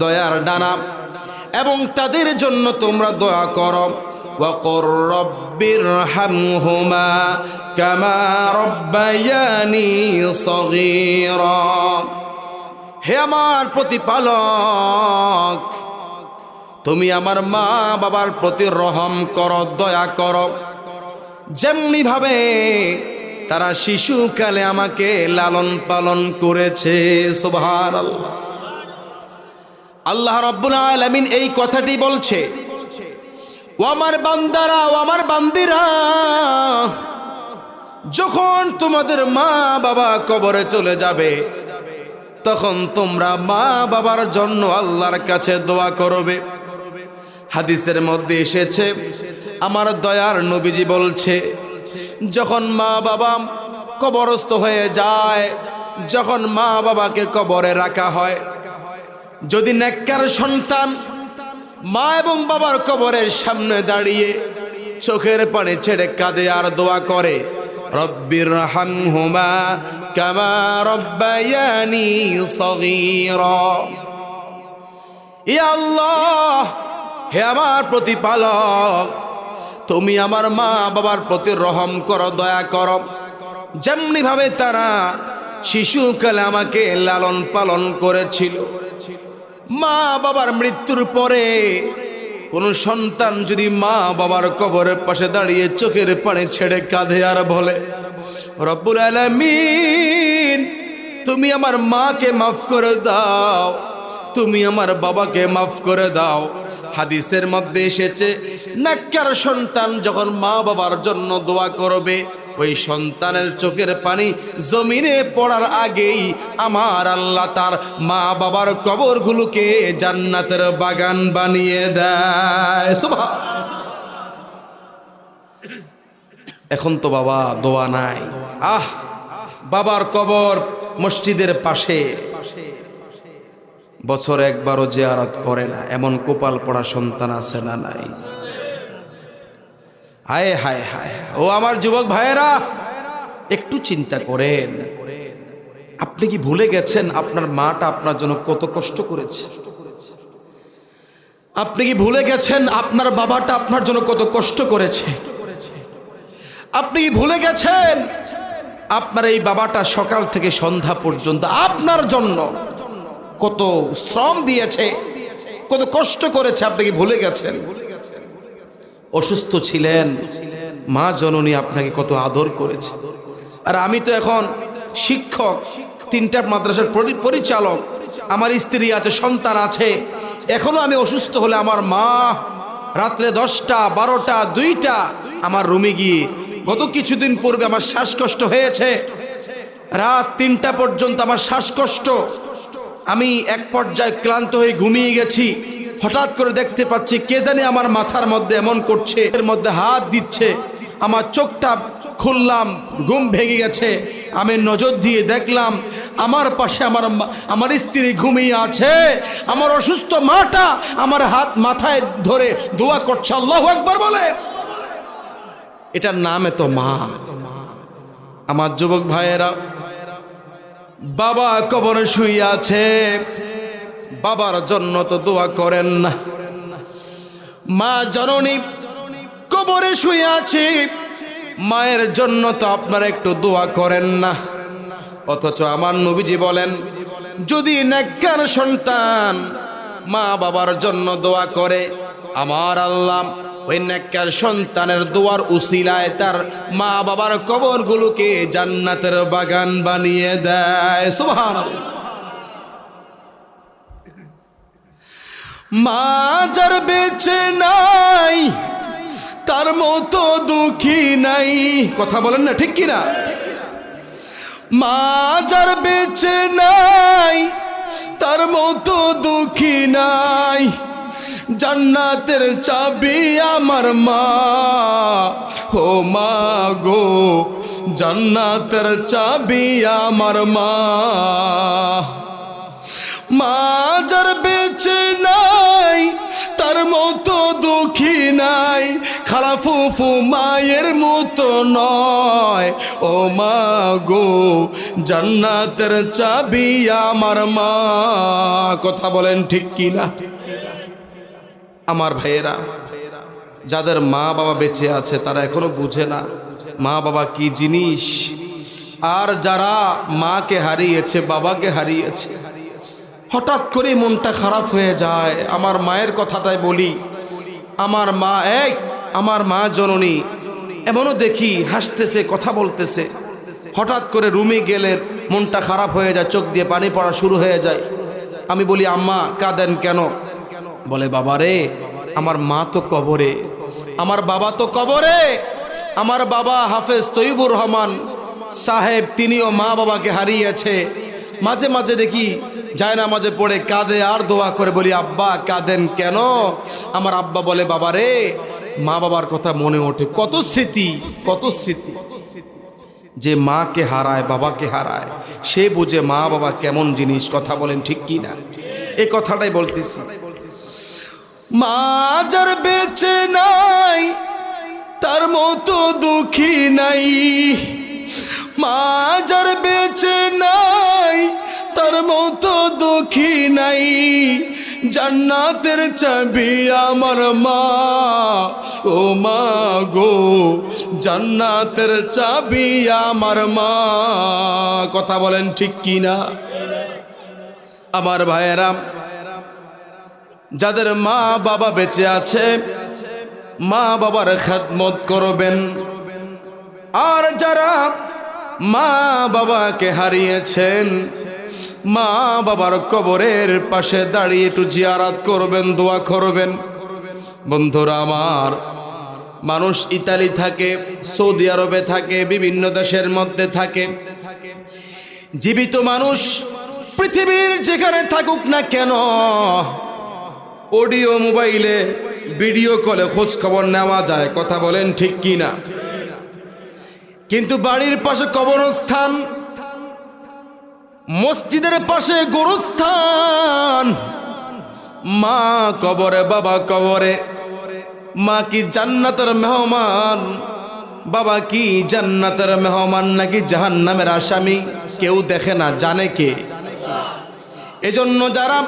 দয়ার ডানা। এবং তাদের জন্য তোমরা দোয়া করো, ওয়াকুর রব্বিরহামহুমা কামা রব্বায়ানি সগীরা। হে আমার প্রতিপালক, তুমি আমার মা বাবার প্রতি রহম করো, দয়া করো, যেমনি ভাবে তারা শিশুকালে আমাকে লালন পালন করেছে। সুবহানাল্লাহ। আল্লাহ রাব্বুল আলামিন এই কথাটি বলছে, ও আমার বান্দারা, ও আমার বান্দিরা, যখন তোমাদের মা বাবা কবরে চলে যাবে তখন তোমরা মা বাবার জন্য আল্লাহর কাছে দোয়া করবে। হাদিসের মধ্যে এসেছে, আমার দয়ার নবীজি বলছে, যখন মা বাবা কবরস্থ হয়ে যায়, যখন মা বাবাকে কবরে রাখা হয়, যদি নেককার সন্তান মা এবং বাবার কবরের সামনে দাঁড়িয়ে চোখের পানি ছেড়ে কাঁদে আর দোয়া করে, রব্বিরহামহুমা কামা রব্বায়ানি সগীরা, ইয়া আল্লাহ, হে আমার প্রতিপালক, তুমি আমার মা বাবার প্রতি রহম করো, দয়া করো, যেমনি ভাবে তারা শিশুকালে আমাকে লালন পালন করেছিল। মা বাবার মৃত্যুর পরে কোন সন্তান যদি মা বাবার কবরের পাশে দাঁড়িয়ে চোখের পানি ছেড়ে কাঁদে আর বলে, রব্বুল আলামিন, তুমি আমার মাকে মাফ করে দাও, তুমি আমার বাবাকে মাফ করে দাও। হাদিসের মধ্যে এসেছে, নেককার সন্তান যখন মা বাবার জন্য দোয়া করবে, ওই সন্তানের চোখের পানি জমিনে পড়ার আগেই আমার আল্লাহ তার মা বাবার কবরগুলোকে জান্নাতের বাগান বানিয়ে দেয়। এখন তো বাবা দোয়া নাই। বাবার কবর মসজিদের পাশে বছর একবারও জিয়ারত করে না, এমন কপাল পড়া সন্তান আছে না নাই? হায় হায় হায়। ও আমার যুবক ভাইয়েরা, একটু চিন্তা করেন, আপনি কি ভুলে গেছেন আপনার মাটা আপনার জন্য কত কষ্ট করেছে? আপনি কি ভুলে গেছেন আপনার বাবাটা আপনার জন্য কত কষ্ট করেছে? আপনি কি ভুলে গেছেন আপনার এই বাবাটা সকাল থেকে সন্ধ্যা পর্যন্ত আপনার জন্য কত শ্রম দিয়েছে, কত কষ্ট করেছে? আপনি কি ভুলে গেছেন? অসুস্থ ছিলেন, মা জননী আপনাকে কত আদর করেছে। আর আমি তো এখন শিক্ষক, 3টা মাদ্রাসার পরিচালক, আমার স্ত্রী আছে, সন্তান আছে। এখনো আমি অসুস্থ হলে আমার মা রাত্রে 10টা 12টা 2টা আমার রুমে গিয়ে, গত কিছুদিন পূর্বে আমার শ্বাসকষ্ট হয়েছে, রাত 3টা পর্যন্ত আমার শ্বাসকষ্ট। আমি এক পর্যায়ে ক্লান্ত হয়ে ঘুমিয়ে গেছি। হঠাৎ করে দেখতে পাচ্ছি কে জানি আমার মাথার মধ্যে এমন করছে, এর মধ্যে হাত দিচ্ছে। আমার চোখটা খুললাম, ঘুম ভেঙে গেছে। আমি নজর দিয়ে দেখলাম আমার পাশে আমার স্ত্রী ঘুমিয়ে আছে। আমার অসুস্থ মাটা আমার হাত মাথায় ধরে দোয়া করছে। আল্লাহু আকবার বলে। এটার নাম তো মা। আমার যুবক ভাইয়েরা, বাবা কবরে শুয়ে আছে, বাবার জন্য তো দোয়া করেন না। মা জননী কবরে শুয়ে আছে, মায়ের জন্য তো আপনারা একটু দোয়া করেন না। অথচ আমার নবীজি বলেন, যদি নেককার সন্তান মা বাবার জন্য দোয়া করে, আমার আল্লাহ ওই নেককার সন্তানের দোয়ার উসিলায় তার মা বাবার কবরগুলোকে জান্নাতের বাগান বানিয়ে দেয়। সুবহানাল্লাহ। মা যার বেঁচে নাই তার মতো দুঃখী নাই। কথা বলেন না, ঠিক কিনা? মা যার বেঁচে নাই তার মতো দুঃখী নাই, জান্নাতের চাবি আমার মা। ও মা গো, জান্নাতের চাবি আমার মা। মা যার বেঁচে নাই তার মতো দুঃখী নাই, খালা ফুফু মায়ের মতো নয়। ও মা গো, জান্নাতের চাবি আমার মা। কথা বলেন ঠিক কিনা? আমার ভাইয়েরা, যাদের মা বাবা বেঁচে আছে তারা এখনো বুঝে না মা বাবা কি জিনিস। আর যারা মাকে হারিয়েছে, বাবাকে হারিয়েছে, হঠাৎ করে মনটা খারাপ হয়ে যায়। আমার মায়ের কথাটাই বলি, আমার মা আমার মা জননী, এমনও দেখি হাসতেছে, কথা বলতেছে, হঠাৎ করে রুমে গেলে মনটা খারাপ হয়ে যায়, চোখ দিয়ে পানি পড়া শুরু হয়ে যায়। আমি বলি, আম্মা কাঁদেন কেন? বলে, বাবা রে, আমার মা তো কবরে, আমার বাবা তো কবরে। আমার বাবা হাফেজ তৈবুর রহমান সাহেব, তিনিও মা বাবাকে হারিয়েছে। মাঝে মাঝে দেখি যায় না, মাঝে পড়ে কাঁদে আর দোয়া করে। বলি, আব্বা কাঁদেন কেন? আমার আব্বা বলে, বাবা রে, মা বাবার কথা মনে ওঠে, কত স্মৃতি, কত স্মৃতি। যে মাকে হারায়, বাবাকে হারায়, সে বুঝে মা বাবা কেমন জিনিস। কথা বলেন ঠিক কি না? এই কথাটাই বলতেছি। মা যার বেঁচে নাই তার মতো দুঃখী নাই, মা যার বেঁচে নাই তার মতো দুঃখী নাই, জান্নাতের চাবি আমার মা। ও মা গো, জান্নাতের চাবি আমার মা। কথা বলেন ঠিক কিনা? আমার ভাইয়েরা, যাদের মা বাবা বেঁচে আছে, মা বাবার খেদমত করবেন। আর যারা মা বাবাকে হারিয়েছেন, মা বাবার কবরের পাশে দাঁড়িয়ে একটু জিয়ারত করবেন, দোয়া করবেন। বন্ধুরা আমার, মানুষ ইতালি থাকে, সৌদি আরবে থাকে, বিভিন্ন দেশের মধ্যে থাকে। জীবিত মানুষ পৃথিবীর যেখানে থাকুক না কেন, অডিও মোবাইলে ভিডিও কলে খোঁজ খবর নেওয়া যায়। কথা বলেন ঠিক কি না? কিন্তু বাড়ির পাশে কবরস্থান, মসজিদের পাশে গোরস্থান, মা কবরে, বাবা কবরে। মা কি জান্নাতের মেহমান? বাবা কি জান্নাতের মেহমান নাকি জাহান্নামের আসামি? কেউ দেখে না, জানে কে? এজন্য যারা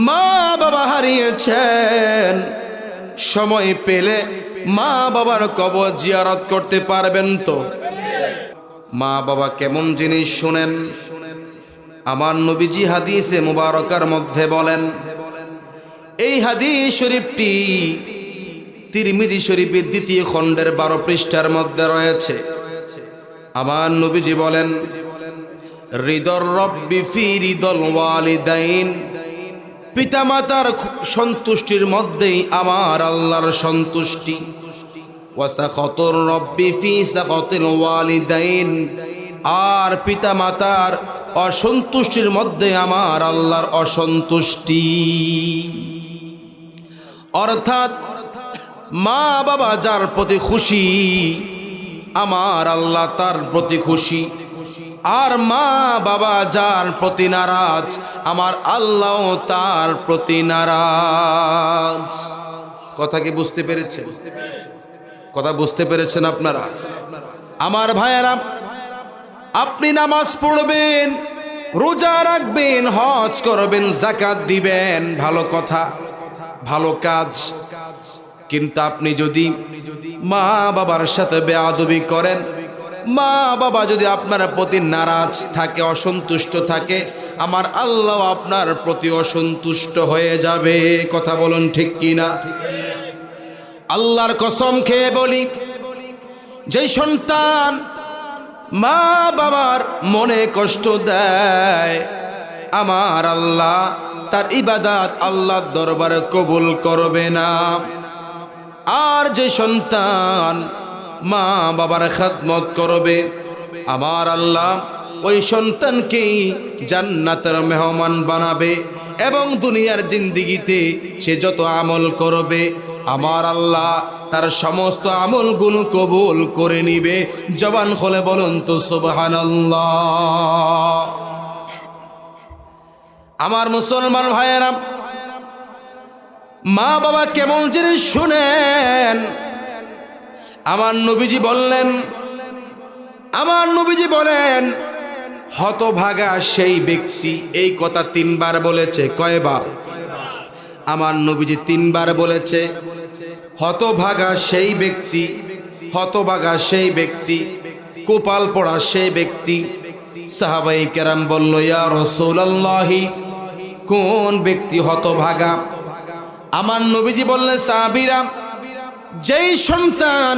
মা বাবা হারিয়েছেন, সময় পেলে মা বাবার কবর জিয়ারত করতে পারবেন তো? মা বাবা কেমন জিনিস শুনেন। আমার নবীজি হাদিসে মুবারকার মধ্যে বলেন, এই হাদিস শরীফটি তিরমিজি শরীফের 2য় খণ্ডের 12 পৃষ্ঠার মধ্যে রয়েছে। আমার নবীজি বলেন, হৃদর রব্বি ফি হৃদল ওয়ালিদাইন, পিতামাতার সন্তুষ্টির মধ্যেই আমার আল্লাহর সন্তুষ্টি। ওয়া সাখাতুর রব্বি ফি সাখাতিল ওয়ালিদাইন, আর পিতামাতার অসন্তুষ্টির মধ্যে আমার আল্লাহর অসন্তুষ্টি। অর্থাৎ মা বাবা যার প্রতি খুশি, আমার আল্লাহ তার প্রতি খুশি। আর মা বাবা যার প্রতি নারাজ, আমার আল্লাহ তার প্রতি নারাজ। কথা কি বুঝতে পেরেছেন? কথা বুঝতে পেরেছেন আপনারা? আমার ভাইয়েরা, আপনি নামাজ পড়বেন, রোজা রাখবেন, হজ করবেন, যাকাত দিবেন, ভালো কথা, ভালো কাজ। কিন্তু আপনি যদি মা বাবার সাথে বেয়াদবি করেন, মা বাবা যদি আপনার প্রতি নারাজ থাকে, অসন্তুষ্ট থাকে, আমার আল্লাহ আপনার প্রতি অসন্তুষ্ট হয়ে যাবে। কথা বলুন ঠিক কিনা? আল্লাহর কসম খেয়ে বলি, যে সন্তান মা বাবার মনে কষ্ট দেয়, আমার আল্লাহ তার ইবাদত আল্লাহর দরবারে কবুল করবে না। আর যে সন্তান মা বাবার খেদমত করবে, আমার আল্লাহ ওই সন্তানকেই জান্নাতের মেহমান বানাবে এবং দুনিয়ার জিন্দিগিতে সে যত আমল করবে আমার আল্লাহ তার সমস্ত আমলগুলো কবুল করে নিবে। জবান খুলে বলুন তো সুবহানাল্লাহ। আমার মুসলমান ভাইয়েরা, মা বাবা কেমন জিনিস শুনেন। আমার নবীজি বলেন হতভাগা সেই ব্যক্তি, এই কথা 3 বার বলেছে। কয়বার? আমার নবীজি 3 বার বলেছে হতভাগা সেই ব্যক্তি, হতভাগা সেই ব্যক্তি, কপাল পড়া সেই ব্যক্তি। সাহাবাই কেরাম বলল, ইয়া রাসূলুল্লাহি, কোন ব্যক্তি হতভাগা? আমার নবীজি বললেন, সাহাবীরা, যেই সন্তান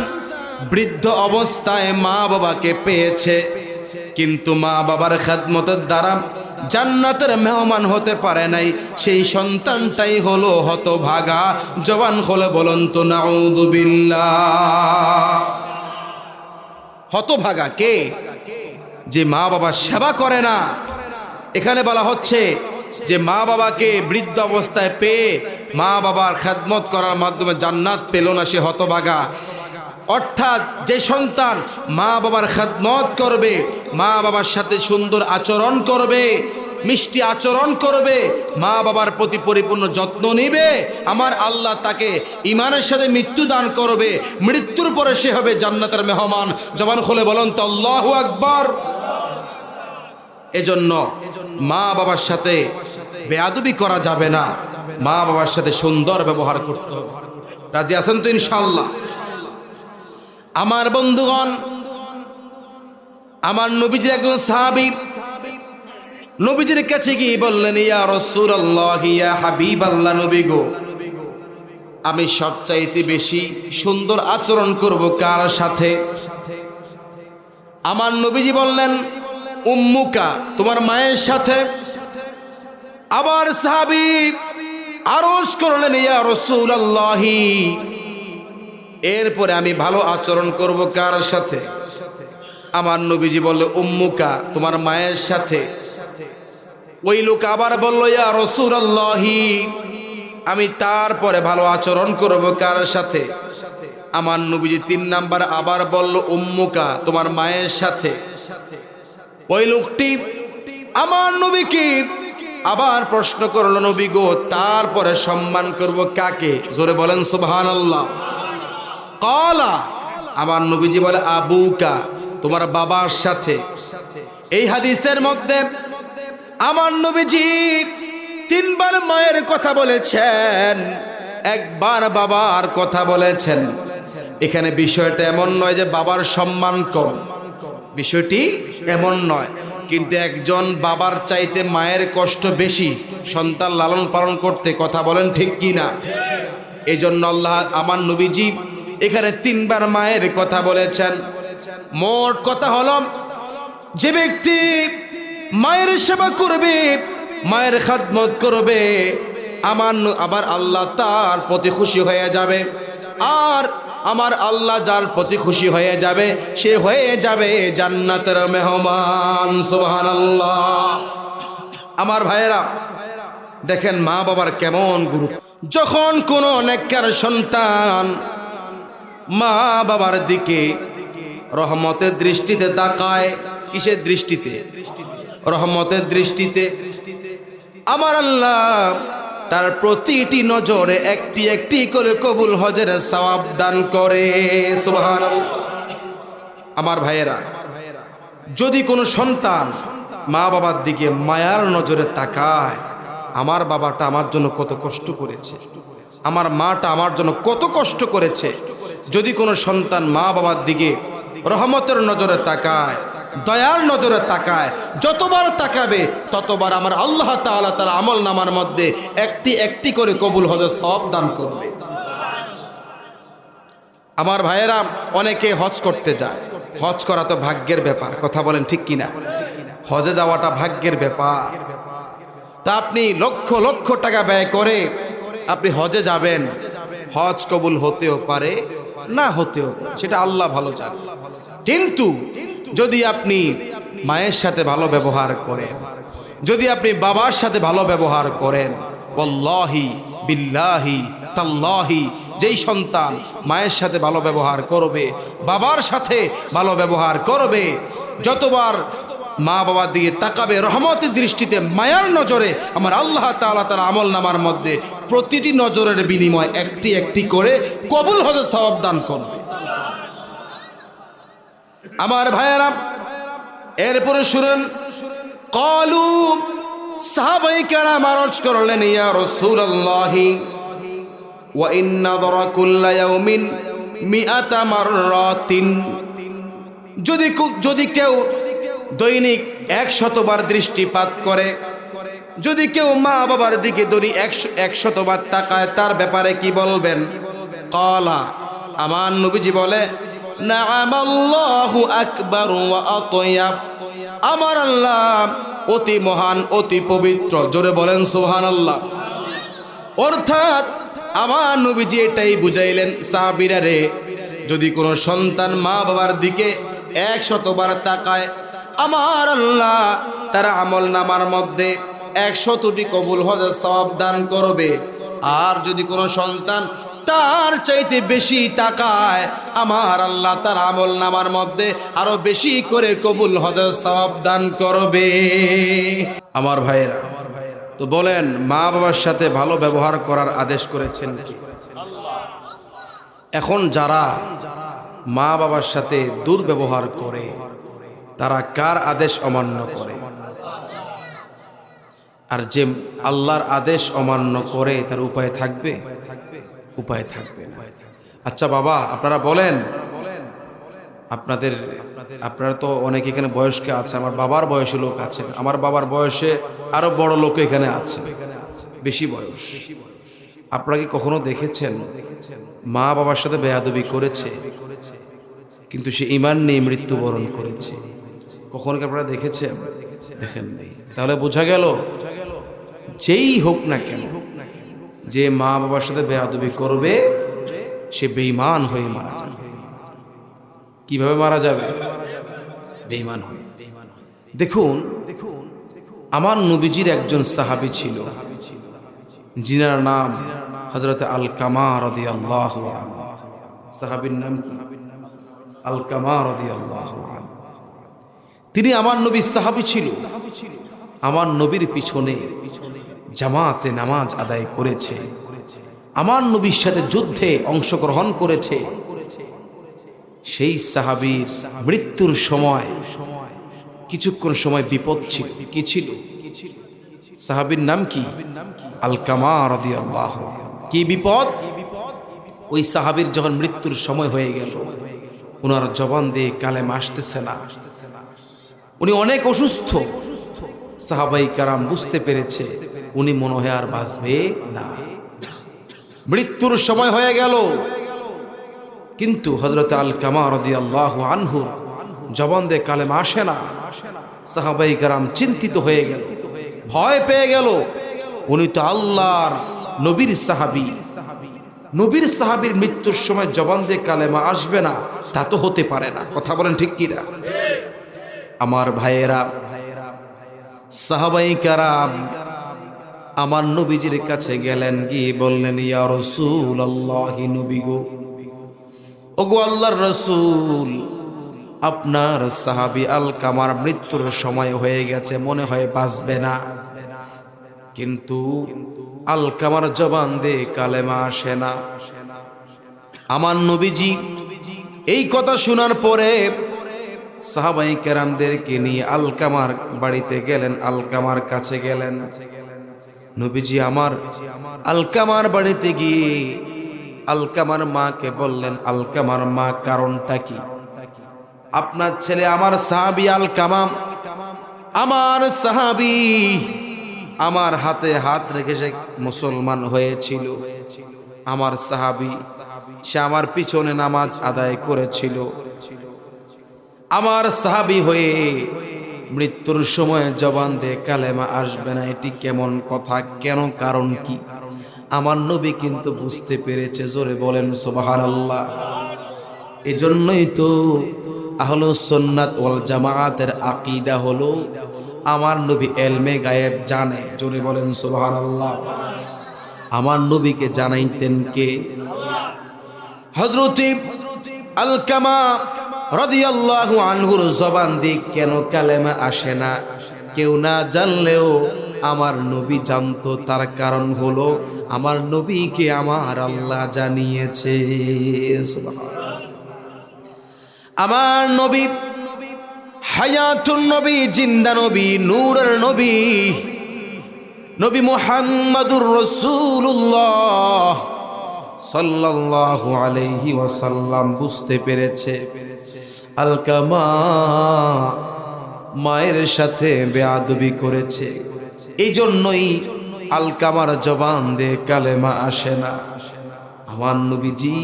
বৃদ্ধ অবস্থায় মা বাবাকে পেয়েছে কিন্তু মা বাবার খেদমতের দ্বারা জান্নাতের মেহমান হতে পারে নাই, সেই সন্তানটাই হলো হতভাগা। জবান খুলে বলুন তো নাউযুবিল্লাহ। হতভাগা কে? যে মা বাবার সেবা করে না। এখানে বলা হচ্ছে যে মা বাবাকে বৃদ্ধ অবস্থায় পেয়ে মা বাবার খেদমত করার মাধ্যমে জান্নাত পেল না, সে হতভাগা। অর্থাৎ যে সন্তান মা বাবার খেদমত করবে, মা বাবার সাথে সুন্দর আচরণ করবে, মিষ্টি আচরণ করবে, মা বাবার প্রতি পরিপূর্ণ যত্ন নিবে, আমার আল্লাহ তাকে ঈমানের সাথে মৃত্যু দান করবে। মৃত্যুর পরে সে হবে জান্নাতের মেহমান। জবান খুলে বলুন তো আল্লাহু আকবার। এজন্য মা বাবার সাথে বেয়াদবি করা যাবে না, মা বাবার সাথে সুন্দর ব্যবহার করতে হবে। রাজি আছেন তো ইনশাআল্লাহ? আমার বন্ধুগণ, আমার নবীজির একজন সাহাবী নবীজির কাছে গিয়ে বললেন, ইয়া রাসূলুল্লাহ, ইয়া হাবিবাল্লাহ, নবী গো, আমি সবচাইতে বেশি সুন্দর আচরণ করব কার সাথে? আমার নবীজি বললেন, উম্মুকা, তোমার মায়ের সাথে। আবার সাহাবী আরজ করলেন, ইয়া রাসূলুল্লাহ, এরপরে আমি ভালো আচরণ করব কার সাথে? আমার নবীজি বলল, উম্মুকা, তোমার মায়ের সাথে। ওই লোক আবার বলল, ইয়া রাসূলুল্লাহ, আমি তারপরে ভালো আচরণ করব কার সাথে? আমার নবীজি 3 নাম্বার আবার বলল, উম্মুকা, তোমার মায়ের সাথে। ওই লোকটি আমার নবীকে আবার প্রশ্ন করলো, নবী গো, তারপরে সম্মান করব কাকে? জোরে বলেন সুবহানাল্লাহ। ক্বালা, আমার নবীজি বলে, আবুকা, তোমার বাবার সাথে। এই হাদিসের মধ্যে আমার নবীজি 3 বার মায়ের কথা বলেছেন, 1 বার বাবার কথা বলেছেন। এখানে বিষয়টা এমন নয় যে বাবার সম্মান কম, বিষয়টি এমন নয়, কিন্তু একজন বাবার চাইতে মায়ের কষ্ট বেশি সন্তান লালন পালন করতে। কথা বলেন ঠিক কি না? এই জন্য আল্লাহ, আমার নবীজি এখানে 3 বার মায়ের কথা বলেছেন। মোট কথা হলো, যে ব্যক্তি মায়ের সেবা করবে, মায়ের খেদমত করবে, আবার আল্লাহ তার প্রতি খুশি হয়ে যাবে। আর আমার আল্লাহ যার প্রতি খুশি হয়ে যাবে, সে হয়ে যাবে জান্নাতের মেহমান। সুবহানাল্লাহ। আমার ভাইয়েরা, দেখেন মা বাবার কেমন গুরুত্ব। যখন কোনো নেককার সন্তান মা বাবার দিকে রহমতের দৃষ্টিতে তাকায়, কিসের দৃষ্টিতে? রহমতের দৃষ্টিতে। আমার আল্লাহ তার প্রতিটি নজরে একটি একটি করে কবুল হজের সওয়াব দান করে। সুবহানাল্লাহ। আমার ভাইয়েরা, যদি কোনো সন্তান মা বাবার দিকে মায়ার নজরে তাকায়, আমার বাবাটা আমার জন্য কত কষ্ট করেছে, আমার মাটা আমার জন্য কত কষ্ট করেছে। যদি কোনো সন্তান মা বাবার দিকে রহমতের নজরে তাকায়, দয়ার নজরে তাকায়, যতবার তাকাবে ততবার আমার আল্লাহ তাআলা তার আমল নামার মধ্যে একটি একটি করে কবুল হজের সওয়াব দান করবে। আমার ভাইয়েরা, অনেকে হজ করতে যায়। হজ করা তো ভাগ্যের ব্যাপার। কথা বলেন ঠিক কিনা? হজে যাওয়াটা ভাগ্যের ব্যাপার। তা আপনি লক্ষ লক্ষ টাকা ব্যয় করে আপনি হজে যাবেন, হজ কবুল হতেও পারে, না হতেও পারে, সেটা আল্লাহ ভালো জানে। কিন্তু যদি আপনি মায়ের সাথে ভালো ব্যবহার করেন, যদি আপনি বাবার সাথে ভালো ব্যবহার করেন, ওয়াল্লাহি বিল্লাহি তাল্লাহি, যেই সন্তান মায়ের সাথে ভালো ব্যবহার করবে, বাবার সাথে ভালো ব্যবহার করবে, যতবার মা বাবার দিকে তাকাবে রহমতের দৃষ্টিতে মায়ার নজরে, আমার আল্লাহ তাআলা তার আমল নামার মধ্যে প্রতিটি নজরের বিনিময় একটি একটি করে কবুল হজে সওয়াব দান করবে। আমার ভাইয়েরা, এরপরে শুনেন, ক্বালু, সাহাবায়ে কেরাম আরজ করলেন, ইয়া রাসূলুল্লাহি ওয়া ইন্না যারা কুল্লা ইয়াউমিন মিআতা মাররাতিন, যদি কেউ দৈনিক 100 বার দৃষ্টিপাত করে, যদি কেউ মা বাবার দিকে দৈনিক 100 বার তাকায়, তার ব্যাপারে কি বলবেন? ক্বালা, আমার নবীজি বলে, নাআম আল্লাহু আকবার ওয়া আতয়াব, আমার আল্লাহ অতি মহান, অতি পবিত্র। জোরে বলেন সুবহানাল্লাহ। অর্থাৎ আমার নবীজি এটাই বুঝাইলেন, সাহাবীরা রে, যদি কোনো সন্তান মা বাবার দিকে 100 বার তাকায়, আমার আল্লাহ তার আমল নামার মধ্যে 100টি কবুল হজের সওয়াব দান করবে। আর যদি কোনো সন্তান তার চাইতে বেশি তাকায়, আমার আল্লাহ তার আমল নামার মধ্যে আরো বেশি করে কবুল হজের সওয়াব দান করবে। আমার ভাইয়েরা, তো বলেন, মা বাবার সাথে ভালো ব্যবহার করার আদেশ করেছেন কি? এখন যারা মা বাবার সাথে দুর্ব্যবহার করে, তারা কার আদেশ অমান্য করে? আর যে আল্লাহর আদেশ অমান্য করে, তার উপায় থাকবে? উপায় থাকবে না। আচ্ছা বাবা, আপনারা বলেন, আপনারা তো অনেক এখানে বয়স্ক আছে, আমার বাবার বয়সী লোক আছে, আমার বাবার বয়সে আরো বড় লোক এখানে আছে, বেশি বয়স। আপনারা কি কখনো দেখেছেন মা বাবার সাথে বেয়াদবি করেছে, কিন্তু সে ঈমান নিয়ে মৃত্যুবরণ করেছে? কখনো কি আপনারা দেখেছেন? দেখেন নাই। তাহলে বোঝা গেল, যেই হোক না কেন, যে মা বাবার সাথে বেয়াদবি করবে, সে বেঈমান হয়ে মারা যাবে। কিভাবে মারা যাবে? বেঈমান হয়ে। দেখুন, আমার নবীজির একজন সাহাবী ছিল, যিনার নাম হযরত আলকামা রাদিয়াল্লাহু আনহু। সাহাবীর নাম কি? আলকামা রাদিয়াল্লাহু আনহু। তিনি আমার নবীর সাহাবী ছিল। আমার নবীর পিছনে জামাতে নামাজ আদায় করেছে, আমার নবীর সাথে যুদ্ধে অংশগ্রহণ করেছে। সেই সাহাবীর মৃত্যুর সময় কিছুক্ষণ সময় বিপদ ছিল। কি ছিল? সাহাবীর নাম কি? আলকামা রাদিয়াল্লাহু। কি বিপদ? ওই সাহাবীর যখন মৃত্যুর সময় হয়ে গেল, ওনার জবান দিয়ে কালেমা আসতেছে না, উনি অনেক অসুস্থ। সাহাবায়ে কেরাম বুঝতে পেরেছে উনি মনে হয় আর বাঁচবে না, মৃত্যুর সময় হয়ে গেল। কিন্তু হযরত আলকামা রাদিয়াল্লাহু আনহুর জবান দিয়ে কালেমা আসে না। সাহাবায়ে কেরাম চিন্তিত হয়ে গেল, ভয় পেয়ে গেল। উনি তো আল্লাহর নবীর সাহাবী, নবীর সাহাবীর মৃত্যুর সময় জবান দিয়ে কালেমা আসবে না, তা তো হতে পারে না। কথা বলেন ঠিক কিনা? আমার ভাইয়েরা, সাহাবায়ে কেরাম আমার নবীজির কাছে গেলেন, গিয়ে বললেন, ইয়া রাসূলুল্লাহ, নবী গো, ওগো আল্লাহর রাসূল, আপনার সাহাবী আলকামার মৃত্যুর সময় হয়ে গেছে, মনে হয় বাঁচবে না, কিন্তু আলকামার জবান দিয়ে কালেমা আসে না। আমার নবীজি এই কথা শোনার পরে সাহাবায়ে কেরামদেরকে নিয়ে আলকামার বাড়িতে গেলেন, আলকামার কাছে গেলেন। নবীজি আমার আলকামার বাড়িতে গিয়ে আলকামার মাকে বললেন, আলকামার মা, কারণটা কি? আপনার ছেলে আমার সাহাবী আলকামা, আমার সাহাবী, আমার হাতে হাত রেখে সে মুসলমান হয়েছিল। আমার সাহাবী, সে আমার পিছনে নামাজ আদায় করেছিল। আমার সাহাবী হয়ে মৃত্যুর সময় জবান দিয়ে কালেমা আসবে না, এটি কেমন কথা? কেন? কারণ কি? আমার নবী কিন্তু বুঝতে পেরেছে। জোরে বলেন সুবহানাল্লাহ। এজন্যই তো আহলুস সুন্নাত ওয়াল জামাআতের আকীদা হলো আমার নবী ইলমে গায়েব জানে। জোরে বলেন সুবহানাল্লাহ। আমার নবীকে জানাইতেন কে? হযরত আলকামা রাদিয়াল্লাহু আনহুর জবান দিয়ে কেন কালেমা আসে না? কেউ না জানলেও আমার নবী জানতো। তার কারণ হলো আমার নবীকে আমার আল্লাহ জানিয়েছে। সুবহানাল্লাহ। আমার নবী হায়াতুন নবী, জিন্দা নবী, নূরের নবী, নবী মুহাম্মাদুর রাসূলুল্লাহ সাল্লাল্লাহু আলাইহি ওয়াসাল্লাম বুঝতে পেরেছে আলকামা মায়ের সাথে বেয়াদবি করেছে। এই জন্যই আলকামার জবান দিয়ে কালেমা আসে না। আমার নবীজি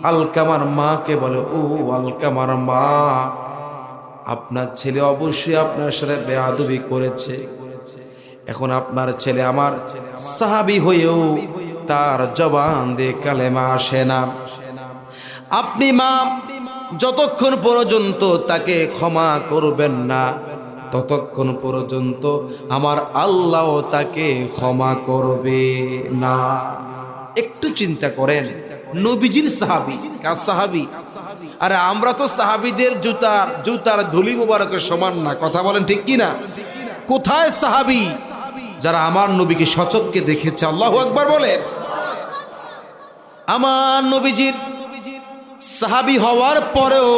আলকামার মাকে বলে, ও আলকামার মা, আপনার ছেলে অবশ্যই আপনার সাথে বেয়াদবি করেছে। এখন আপনার ছেলে আমার সাহাবী হয়েও তার জবান দিয়ে কালেমা আসে না। আপনি মা যতক্ষণ পর্যন্ত তাকে ক্ষমা করবেন না, ততক্ষণ পর্যন্ত আমার আল্লাহ তাকে ক্ষমা করবে না। একটু চিন্তা করেন, নবীজির সাহাবী। কার সাহাবী? আরে আমরা তো সাহাবীদের জুতার ধুলি মুবারকের সমান না। কথা বলেন ঠিক কি না? কোথায় সাহাবী যারা আমার নবীকে সচক্ষে দেখেছে? আল্লাহু আকবার বলেন। আমার নবীজির সাহাবী হওয়ার পরেও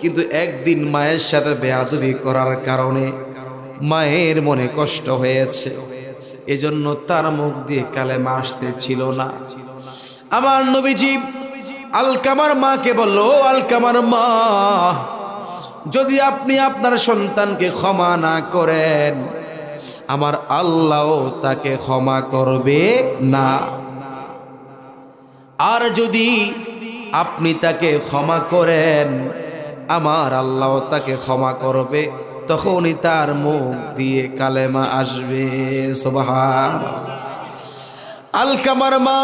কিন্তু একদিন মায়ের সাথে বেয়াদবি করার কারণে মায়ের মনে কষ্ট হয়েছে। এজন্য তার মুখ দিয়ে কালেমা আসতেছিল না। আমার নবীজি আলকামার মাকে বলল, আলকামার মা, যদি আপনি আপনার সন্তানকে ক্ষমা না করেন, আমার আল্লাহ তাকে ক্ষমা করবে না। আর যদি আপনি তাকে ক্ষমা করেন, আমার আল্লাহ তাকে ক্ষমা করবে। তখনই তার মুখ দিয়ে কালেমা আসবে। সুবহানাল্লাহ। আলকামার মা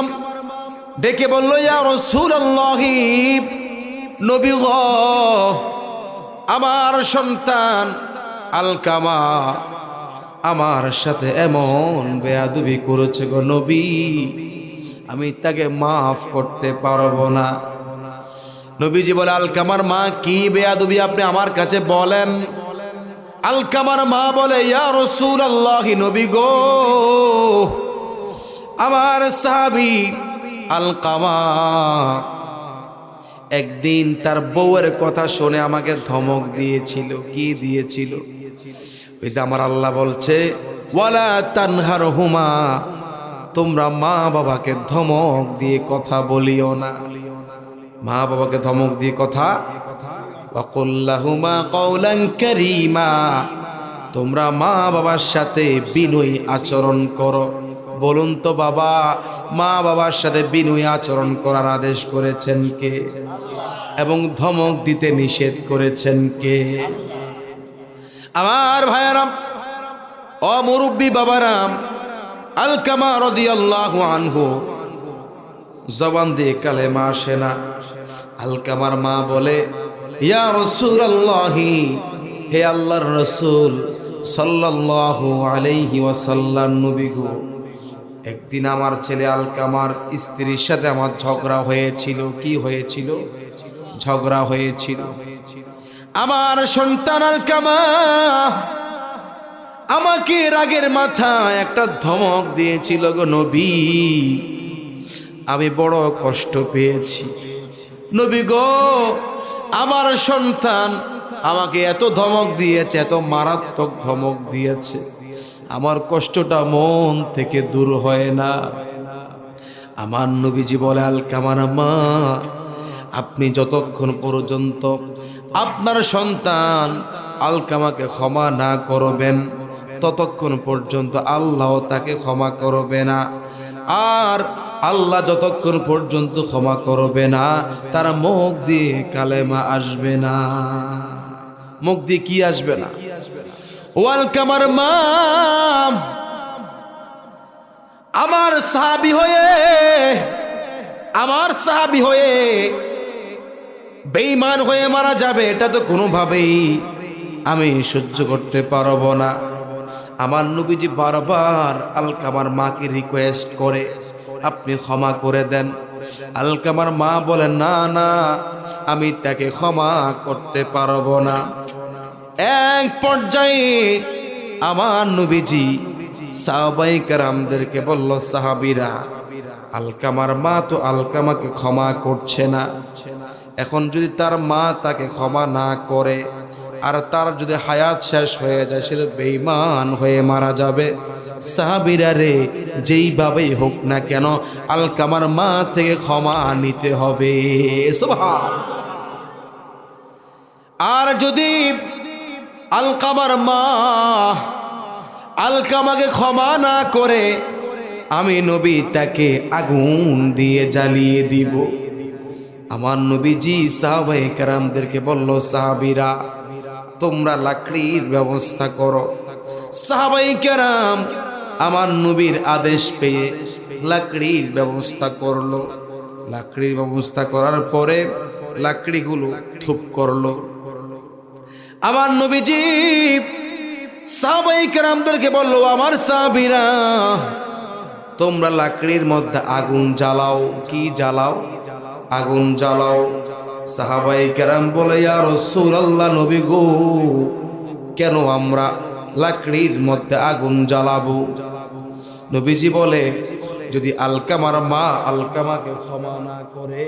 ডেকে বলল, ইয়া রাসূলুল্লাহ, নবী গো, আমার সন্তান আলকামা আমার সাথে এমন বেয়াদবি করেছে গো নবী, আমি তাকে মাফ করতে পারবো না। নবীজি বলে, আলকামার মা, কি বেয়াদবি আপনি আমার কাছে বলেন? আলকামার মা বলে, ইয়া রাসূলুল্লাহ, নবী গো, আমার সাহাবী আলকামা একদিন তার বউয়ের কথা শুনে আমাকে ধমক দিয়েছিল। কি দিয়েছিল? ওই যে আমার আল্লাহ বলছে, ওয়ালা তানহারহুমা, তোমরা মা বাবাকে ধমক দিয়ে কথা বলিও না। মা বাবাকে ধমক দিয়ে কথা, ওয়াকুল লাহুমা কওলান কারীমা, তোমরা মা বাবার সাথে বিনয়ী আচরণ করো। বলুন তো বাবা, মা বাবার সাথে বিনয়ী আচরণ করার আদেশ করেছেন কে? এবং ধমক দিতে নিষেধ করেছেন কে? আমার ভাইয়ারাম, ও মুরব্বী বাবারাম, আলকামা রাদিয়াল্লাহু আনহু জবান দিয়ে কালেমা আসে না। আলকামার মা বলে, ইয়া রাসূলুল্লাহ, হে আল্লাহর রাসূল সাল্লাল্লাহু আলাইহি ওয়াসাল্লাম, নবী গো, একদিন আমার ছেলে আলকামার স্ত্রীর সাথে আমার ঝগড়া হয়েছিল। কি হয়েছিল? ঝগড়া হয়েছিল। আমার সন্তান আলকামা আমাকে রাগের মাথায় একটা ধমক দিয়েছিল গো নবী, আমি বড় কষ্ট পেয়েছি। নবী গো, আমার সন্তান আমাকে এত ধমক দিয়েছে, এত মারাত্মক ধমক দিয়েছে, আমার কষ্টটা মন থেকে দূর হয় না। আমার নবীজি বলে, আলকামার মা, আপনি যতক্ষণ পর্যন্ত আপনার সন্তান আলকামাকে ক্ষমা না করবেন, ততক্ষণ পর্যন্ত আল্লাহ তাকে ক্ষমা করবে না। আর আল্লাহ যতক্ষণ পর্যন্ত ক্ষমা করবে না, তার মুখ দিয়ে কালেমা আসবে না। মুখ দিয়ে কি আসবে না? ও আলকামার মা, আমার সাহাবী হয়ে বেঈমান হয়ে মারা যাবে, এটা তো কোনোভাবেই আমি সহ্য করতে পারবো না। আমার নবীজি বারবার আলকামার মাকে রিকোয়েস্ট করে, আপনি ক্ষমা করে দেন। আলকামার মা বলেন, না না, আমি তাকে ক্ষমা করতে পারবো না। এক পর্যায়ে আমার নবীজি সাহাবায়ে কেরামদেরকে বলল, সাহাবীরা, আলকামার মা তো আলকামাকে ক্ষমা করছে না, এখন যদি তার মা তাকে ক্ষমা না করে আর তার যদি হায়াত শেষ হয়ে যায়, সে তো বেঈমান হয়ে মারা যাবে। সাহাবীরা রে, যেইভাবেই হোক না কেন আলকামার মা থেকে ক্ষমা নিতে হবে। সুবহানাল্লাহ। আর যদি আলকামার মা আলকামাকে ক্ষমা না করে, আমি নবী তাকে আগুন দিয়ে জ্বালিয়ে দিব। আমার নবীজি সাহাবায়ে কেরামদেরকে বলল, সাহাবীরা, তোমরা লাকড়ির ব্যবস্থা করো। সাহাবায়ে কেরাম আমার নবীর আদেশ পেয়ে লাকড়ির ব্যবস্থা করলো। লাকড়ির ব্যবস্থা করার পরে লাকড়িগুলো থুপ করলো। আমার নবীজি সাহাবায়ে কেরামদেরকে বলল, আমার সাহাবীরা, তোমরা লাকড়ির মধ্যে আগুন জ্বালাও। কি জ্বালাও? আগুন জ্বালাও। সাহাবায়ে কেরাম বলে, ইয়া রাসূলুল্লাহ, নবী গো, কেন আমরা লাকড়ির মধ্যে আগুন জ্বালাবো? নবীজি বলে, যদি আলকামার মা আলকামাকে ক্ষমা না করে,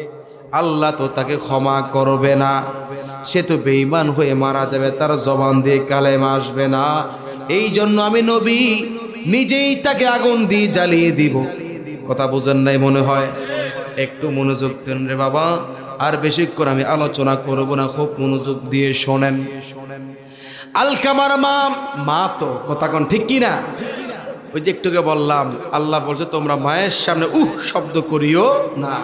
আল্লাহ তো তাকে ক্ষমা করবে না, সে তো বেঈমান হয়ে মারা যাবে, তার জবান দিয়ে কালেমা আসবে না। এই জন্য আমি নবী নিজেই তাকে আগুন দিয়ে জ্বালিয়ে দিব। কথা বুঝেন নাই মনে হয়? একটু মনোযোগ দেন রে বাবা, আর বেশিক্ষণ আমি আলোচনা করব না, খুব মনোযোগ দিয়ে শোনেন। আলকামার মা তো কথা কোন ঠিক কি না? ওই যে একটুকে বললাম, আল্লাহ বলছে তোমরা মায়ের সামনে শব্দ করিও না।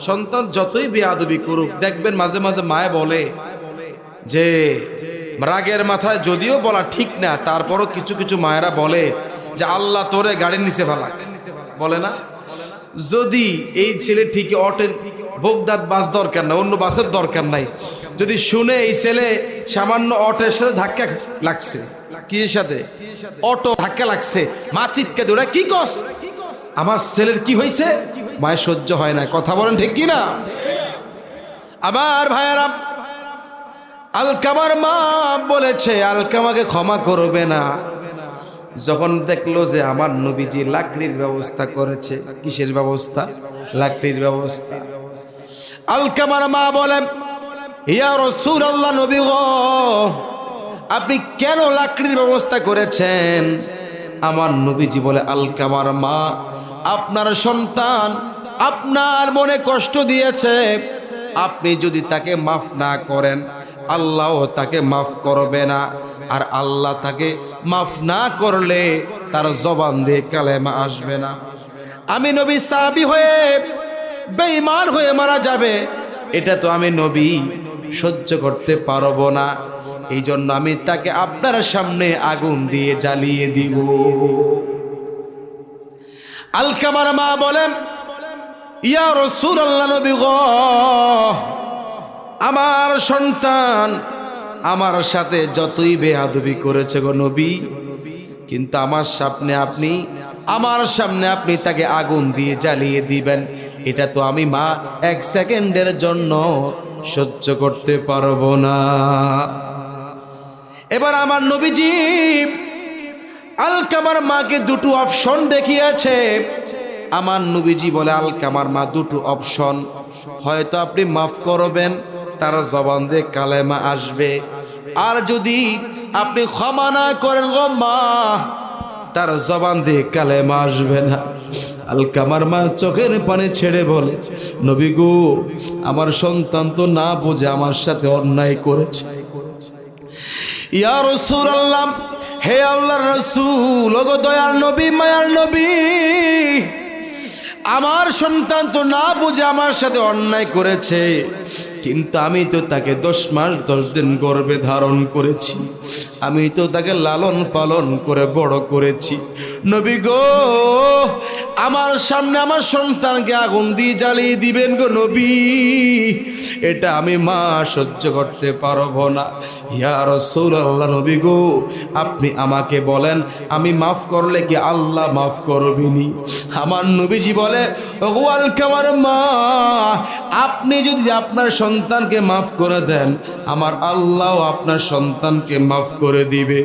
সন্তান যতই বেয়াদবি করুক, দেখবেন মাঝে মাঝে মায়ে বলে যে, রাগের মাথায় যদিও বলা ঠিক না, তারপরও কিছু কিছু মায়েরা বলে যে আল্লাহ তোরে গাড়ির নিচে ফেলাক, বলে না? যদি এই ছেলে ঠিকই অটের বোগদাদ বাস দরকার না, অন্য বাসের দরকার নাই, যদি শুনে এই ছেলে সামান্য অটোর সাথে ধাক্কা লাগছে, কিসের সাথে? অটো ধাক্কা লাগছে, মা চিৎকার দিয়ে, ওরা কি কস, আমার ছেলের কি হয়েছে? মায়ের সহ্য হয় না। কথা বলেন ঠিক কি না? আবার ভাইয়ারা, আলকামার মা বলেছে আলকামাকে ক্ষমা করবে না। যখন দেখলো যে আমার নবীজি লাকড়ির ব্যবস্থা করেছে, কিসের ব্যবস্থা? লাকড়ির ব্যবস্থা। আলকামার মা বলেন, ইয়া রাসূলুল্লাহ, নবী গো, আপনি কেন লাকড়ির ব্যবস্থা করেছেন? আমার নবীজি বলে, আলকামার মা, আপনার সন্তান আপনার মনে কষ্ট দিয়েছে, আপনি যদি তাকে মাফ না করেন, আল্লাহ তাকে মাফ করবে না, আর আল্লাহ তাকে মাফ না করলে তার জবান দিয়ে কালেমা আসবে না। আমি নবী সাহাবী হয়ে বেঈমান হয়ে মারা যাবে, এটা তো আমি নবী সহ্য করতে পারবো না। এই জন্য আমি তাকে আপনার সামনে আগুন দিয়ে জ্বালিয়ে দিব। আলকামার মা বলেন, ইয়া রাসূলুল্লাহ, নবী গো, আমার সন্তান আমার সাথে যতই বেয়াদবি করেছে গো নবী, কিন্তু আমার সামনে আপনি তাকে আগুন দিয়ে জ্বালিয়ে দিবেন, এটা তো আমি মা এক সেকেন্ডের জন্য সহ্য করতে পারবো না। এবার আমার নবীজি আলকামার মাকে দুটো অপশন দেখিয়েছে। আমার নবীজি বলে, আলকামার মা, দুটো অপশন, হয়তো আপনি মাফ করবেন, তার জবান দিয়ে কালেমা আসবে, আর যদি আপনি ক্ষমা না করেন গো মা, তার জবান দিয়ে কালেমা আসবে না। আলকামার মা চোখের পানি ছেড়ে বলে, নবী গো, আমার সন্তান তো না বুঝে আমার সাথে অন্যায় করেছে। ইয়া রাসূলুল্লাহ, হে আল্লাহর রাসূল, ওগো দয়ার নবী, মায়ার নবী, আমার সন্তান তো না বুঝে আমার সাথে অন্যায় করেছে, কিন্তু আমি তো তাকে 10 মাস 10 দিন গর্ভে ধারণ করেছি, আমি তো তাকে লালন পালন করে বড় করেছি। নবী গো, আমার সামনে আমার সন্তানকে আগুন দিয়ে জ্বালিয়ে দিবেন গো নবী, এটা আমি মা সহ্য করতে পারবো না। ইয়া রাসূলুল্লাহ, নবী গো আপনি আমাকে বলেন আমি মাফ করলে কি আল্লাহ মাফ করবেনি? আমার নবীজি বলে, ওগো আলকামার মা, আপনি যদি আপনার সন্তানকে মাফ করে দেন আমার আল্লাহ আপনার সন্তানকে মাফ করে দিবে।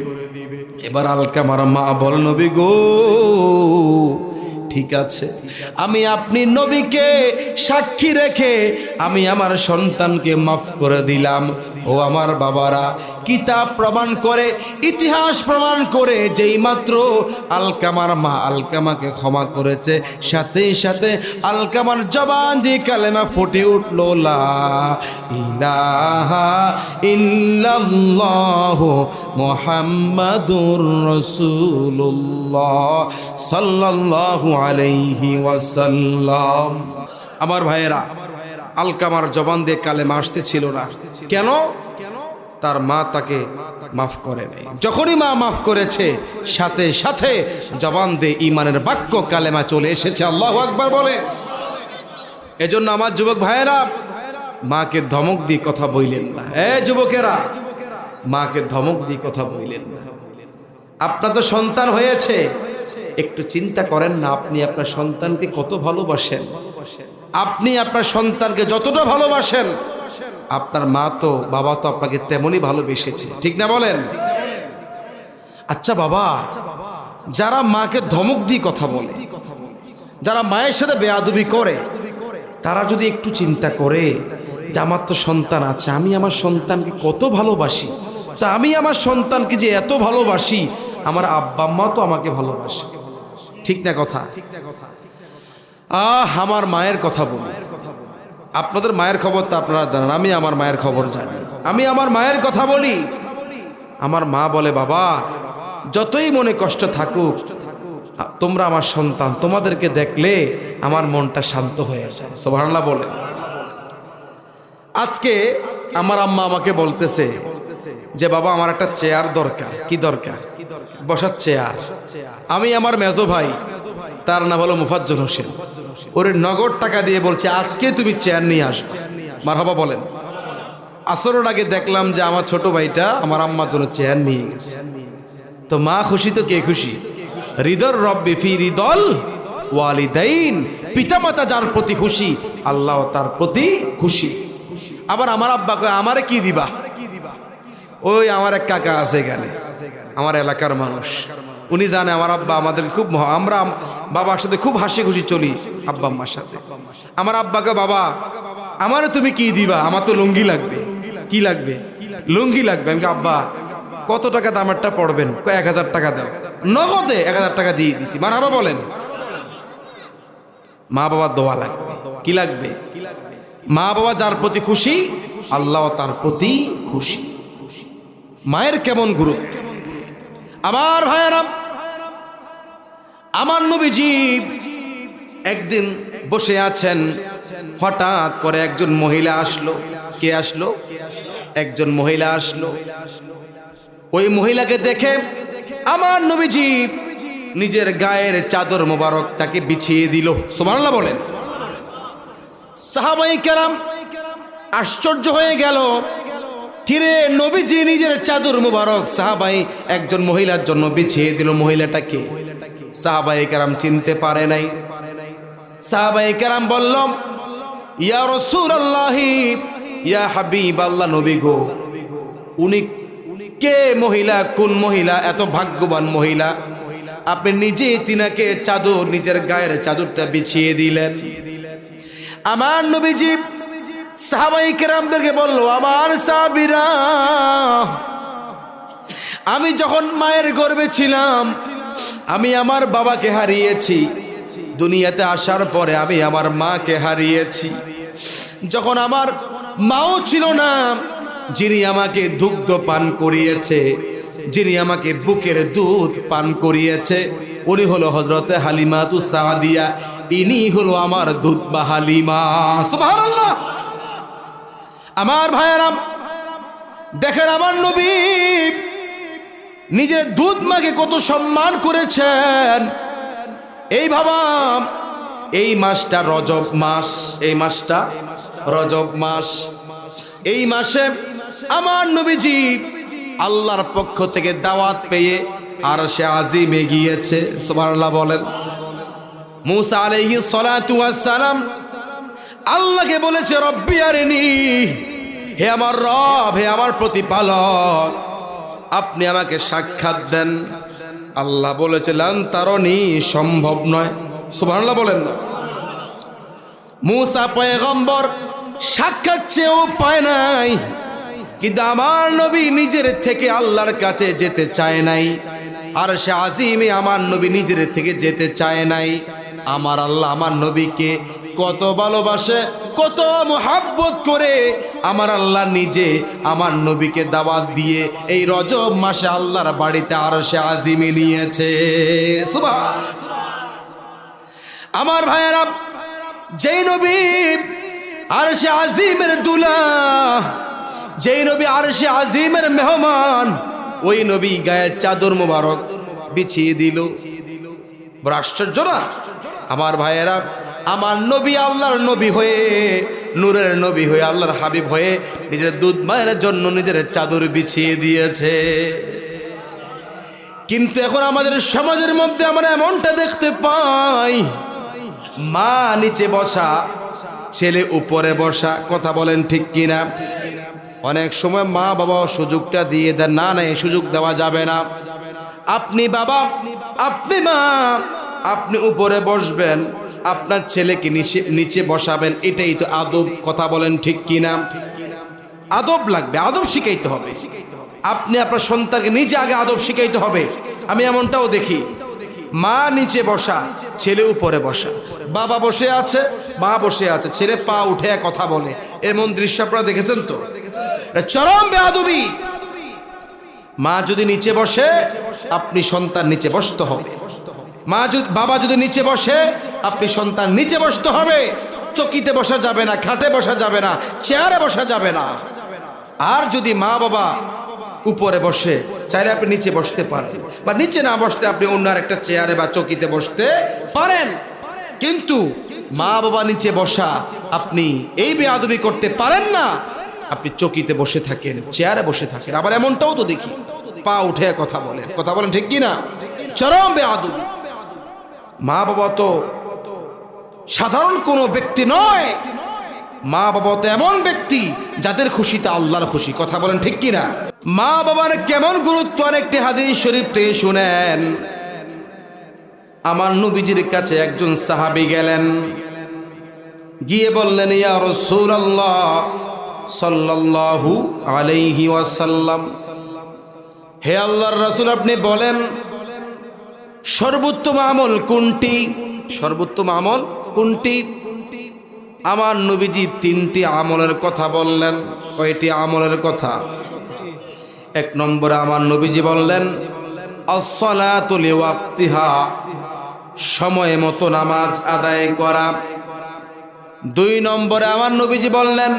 এবার আলকামার মা বল, নবী গো ঠিক আছে, আমি আপনি নবীকে সাক্ষী রেখে আমি আমার সন্তানকে মাফ করে দিলাম। ও আমার বাবারা, কিতাব প্রমাণ করে, ইতিহাস প্রমাণ করে, যেই মাত্র আলকামার মা আলকামাকে ক্ষমা করেছে, সাথে সাথে আলকামার জবান দিয়ে কালেমা ফুটে উঠল, লা ইলাহা ইল্লাল্লাহু মুহাম্মাদুর রাসূলুল্লাহ সাল্লাল্লাহু আলাইহি ওয়াসাল্লাম। আমার ভাইয়েরা, আলকামার জবান দিয়ে কালেমা আসতেছিল না। কেন? তার মা তাকে মাফ করে নাই। যখনই মা মাফ করেছে সাথে সাথে জবান দিয়ে ঈমানের বাক্য কালেমা চলে এসেছে। আল্লাহু আকবার বলে। এজন্য আমার যুবক ভাইয়েরা, মাকে ধমক দিয়ে কথা বললেন না। যুবকেরা, মাকে ধমক দিয়ে কথা বললেন না। আপনার তো সন্তান হয়েছে, একটু চিন্তা করেন না আপনি আপনার সন্তানকে কত ভালোবাসেন। আপনি আপনার সন্তানকে যতটা ভালোবাসেন আপনার মা তো বাবা তো আপনাকে তেমনই ভালোবেসেছে, ঠিক না বলেন? আচ্ছা বাবা, যারা মাকে ধমক দিয়ে কথা বলে, যারা মায়ের সাথে বেয়াদবি করে, তারা যদি একটু চিন্তা করে যে আমার তো সন্তান আছে, আমি আমার সন্তানকে কত ভালোবাসি, তা আমি আমার সন্তানকে যে এত ভালোবাসি, আমার আব্বা আম্মা তো আমাকে ভালোবাসে, ঠিক না কথা? আমার মায়ের কথা বলি, আপনাদের মায়ের খবর তো আপনারা জানেন, আমি আমার মায়ের খবর জানি। আমি আমার মায়ের কথা বলি, আমার মা বলে, বাবা যতই মনে কষ্ট থাকুক, তোমরা আমার সন্তান, তোমাদেরকে দেখলে আমার মনটা শান্ত হয়ে যায়। সুবহানাল্লাহ বলে। আজকে আমার আম্মা আমাকে বলতেছে যে বাবা আমার একটা চেয়ার দরকার। কি দরকার? বসার চেয়ার। আমি আমার মেজো ভাই, তার নাম হলো মুফাজ্জল হোসেন, ওরে নগদ টাকা দিয়ে বলছে আজকে তুমি চেয়ার নিয়ে আসবে। মারহাবা বলেন। আসরের আগে দেখলাম যে আমার ছোট ভাইটা আমার আম্মার জন্য চেয়ার নিয়ে গেছে। তো মা খুশি তো কে খুশি? হৃদর রব্বি ফি হৃদল ওয়ালিদাইন, পিতামাতা যার প্রতি খুশি আল্লাহ তার প্রতি খুশি। আবার আমার আব্বা কয় আমারে কি দিবা? ওই আমার এক কাকা আছে এখানে, আমার এলাকার মানুষ, উনি জানে আমার আব্বা আমাদের খুব, আমরা বাবার সাথে খুব হাসি খুশি চলি আব্বা আম্মার সাথে। আমার আব্বাকে, বাবা আমারে তুমি কি দিবা? আমার তো লুঙ্গি লাগবে। কি লাগবে? লুঙ্গি লাগবে। আমি আব্বা কত টাকা দামেরটা পড়বেন? 1000 টাকা দাও। নগদে 1000 টাকা দিয়ে দিছি। মারহাবা বলেন। মা বাবার দোয়া লাগবে। কি লাগবে? মা বাবা যার প্রতি খুশি আল্লাহ তার প্রতি খুশি। মায়ের কেমন গুরুত্ব! আমার ভাইয়েরা, আমার নবীজি একদিন বসে আছেন, হঠাৎ করে একজন মহিলা আসলো। কে আসলো? একজন মহিলা আসলো। ওই মহিলাকে দেখে আমার নবীজি নিজের গায়ের চাদর মোবারক তাকে বিছিয়ে দিল। সুবহানাল্লাহ বলেন। সাহাবায়ে কেরাম আশ্চর্য হয়ে গেল, কিরে নবীজি নিজের চাদর মোবারক সাহাবাই একজন মহিলার জন্য বিছিয়ে দিল, মহিলাটাকে সাহাবায়ে কেরাম চিনতে পারে নাই। সাহাবায়ে কেরাম বলল, ইয়া রাসূলুল্লাহ, ইয়া হাবিবাল্লাহ, নবী গো, উনি কে মহিলা? কোন মহিলা? এত ভাগ্যবান মহিলা, আপনি নিজে তিনাকে চাদর, নিজের গায়ের চাদরটা বিছিয়ে দিলেন। আমার নবীজি সাহাবায়ে কেরামদেরকে বলল, আমার সাহাবীরা, আমি যখন মায়ের গর্ভে ছিলাম আমি আমার বাবাকে হারিয়েছি, দুনিয়াতে আসার পরে আমি আমার মাকে হারিয়েছি। যখন আমার মাও ছিল না, যিনি আমাকে দুগ্ধ পান করিয়েছে, যিনি আমাকে বুকের দুধ পান করিয়েছে, উনি হলো হযরতে হালিমাতুস সাদিয়া, ইনি হলো আমার দুধ বা হালিমা। সুবহানাল্লাহ। আমার ভাইয়েরা দেখেন, আমার নবী নিজের দুধ মাকে কত সম্মান করেছেন। এই ভাবাম এই মাসটা রজব মাস, এই মাসটা রজব মাস। এই মাসে আমার নবীজি আল্লাহর পক্ষ থেকে দাওয়াত পেয়ে আরশে আজিমে গিয়েছে। সুবহানাল্লাহ বলেন। মুসা আলাইহিস সালাতু ওয়াস সালাম আল্লাহকে বলেছে, রব্বি আরিনি, হে আমার রব, হে আমার প্রতিপালক, আপনি আমাকে সাক্ষাৎ দেন। আল্লাহ বলেছে, লান তারনি, সম্ভব নয়। সুবহানাল্লাহ বলেন না। মুসা পয়গম্বর সাক্ষাৎ চেয়েও পায় নাই, কিন্তু আমার নবী নিজের থেকে আল্লাহর কাছে যেতে চায় নাই। আর সে আজিমে আমার নবী নিজের থেকে যেতে চায় নাই। আমার আল্লাহ আমার নবীকে কত ভালোবাসে, কত মুহাব্বত করে আমার আল্লাহ নিজে আমার নবীকে দাওয়াত দিয়ে এই রজব মাসে আল্লাহর বাড়িতে আরশে আজিমে নিয়েছে। সুবহান। আমার ভাইয়েরা, যেই নবী আরশে আজিমের দুলা, যেই নবী আরশে আজিমের মেহমান, ওই নবী গায়ে চাদর মোবারক বিছিয়ে দিল। বড় আশ্চর্য না? আমার ভাইয়েরা, আমার নবী আল্লাহর নবী হয়ে, নূরের নবী হয়ে, আল্লাহর হাবিব হয়ে নিজের দুধ মায়ের জন্য নিজের চাদর বিছিয়ে দিয়েছে। কিন্তু এখন আমাদের সমাজের মধ্যে আমরা এমনটা দেখতে পাই, মা নিচে বসা, ছেলে উপরে বসা। কথা বলেন ঠিক কিনা? অনেক সময় মা বাবা সুযোগটা দিয়ে দেন, না না এই সুযোগ দেওয়া যাবে না। আপনি বাবা, আপনি মা, আপনি উপরে বসবেন, আপনার ছেলেকে নিচে বসাবেন, এটাই তো আদব। কথা বলেন ঠিক কিনা? আদব লাগবে, আদব শিখাইতে হবে। আপনি আপনার সন্তানকে নিজে আগে আদব শিখাইতে হবে। আমি এমনটাও দেখি, মা নিচে বসা, ছেলে উপরে বসা, বাবা বসে আছে, মা বসে আছে, ছেলে পা উঠে কথা বলে। এমন দৃশ্য আপনারা দেখেছেন তো? চরম বেয়াদবি। মা যদি নিচে বসে, আপনি সন্তান নিচে বসতে হবে। বাবা যদি নিচে বসে, আপনি সন্তান নিচে বসতে হবে। চকিতে বসা যাবে না, খাটে বসা যাবে না, চেয়ারে বসা যাবে না। আর যদি মা বাবা উপরে বসে, চাইলে আপনি নিচে বসতে পারেন, বা নিচে না বসতে আপনি অন্য একটা চেয়ারে বা চকিতে বসতে পারেন। কিন্তু মা বাবা নিচে বসা, আপনি এই বেয়াদবি করতে পারেন না। আপনি চকিতে বসে থাকেন, চেয়ারে বসে থাকেন। আবার এমনটাও তো দেখি, পা উঠে কথা বলেন। কথা বলেন ঠিক কিনা? চরম বেয়াদবি। মা বাবা তো সাধারণ কোনো ব্যক্তি নয়, মা বাবা তো এমন ব্যক্তি যাদের খুশিতে আল্লাহর খুশি। কথা বলেন ঠিক কিনা? মা বাবার কেমন গুরুত্ব আরেকটি হাদিস শরীফ থেকে শুনেন। আমার নবীজির কাছে একজন সাহাবী গেলেন, গিয়ে বললেন, ইয়া রাসূলুল্লাহ সাল্লাল্লাহু আলাইহি ওয়াসাল্লাম, হে আল্লাহর রাসূল, আপনি বলেন সর্বোত্তম আমল কোনটি? সর্বোত্তম আমল কোনটি? আমার নবীজি তিনটি আমলের কথা বললেন। কয়টি আমলের কথা? এক নম্বরে আমার নবীজি বললেন, আস-সালাতু লিওয়াক্তিহা, সময় মতো নামাজ আদায় করা। দুই নম্বরে আমার নবীজি বললেন,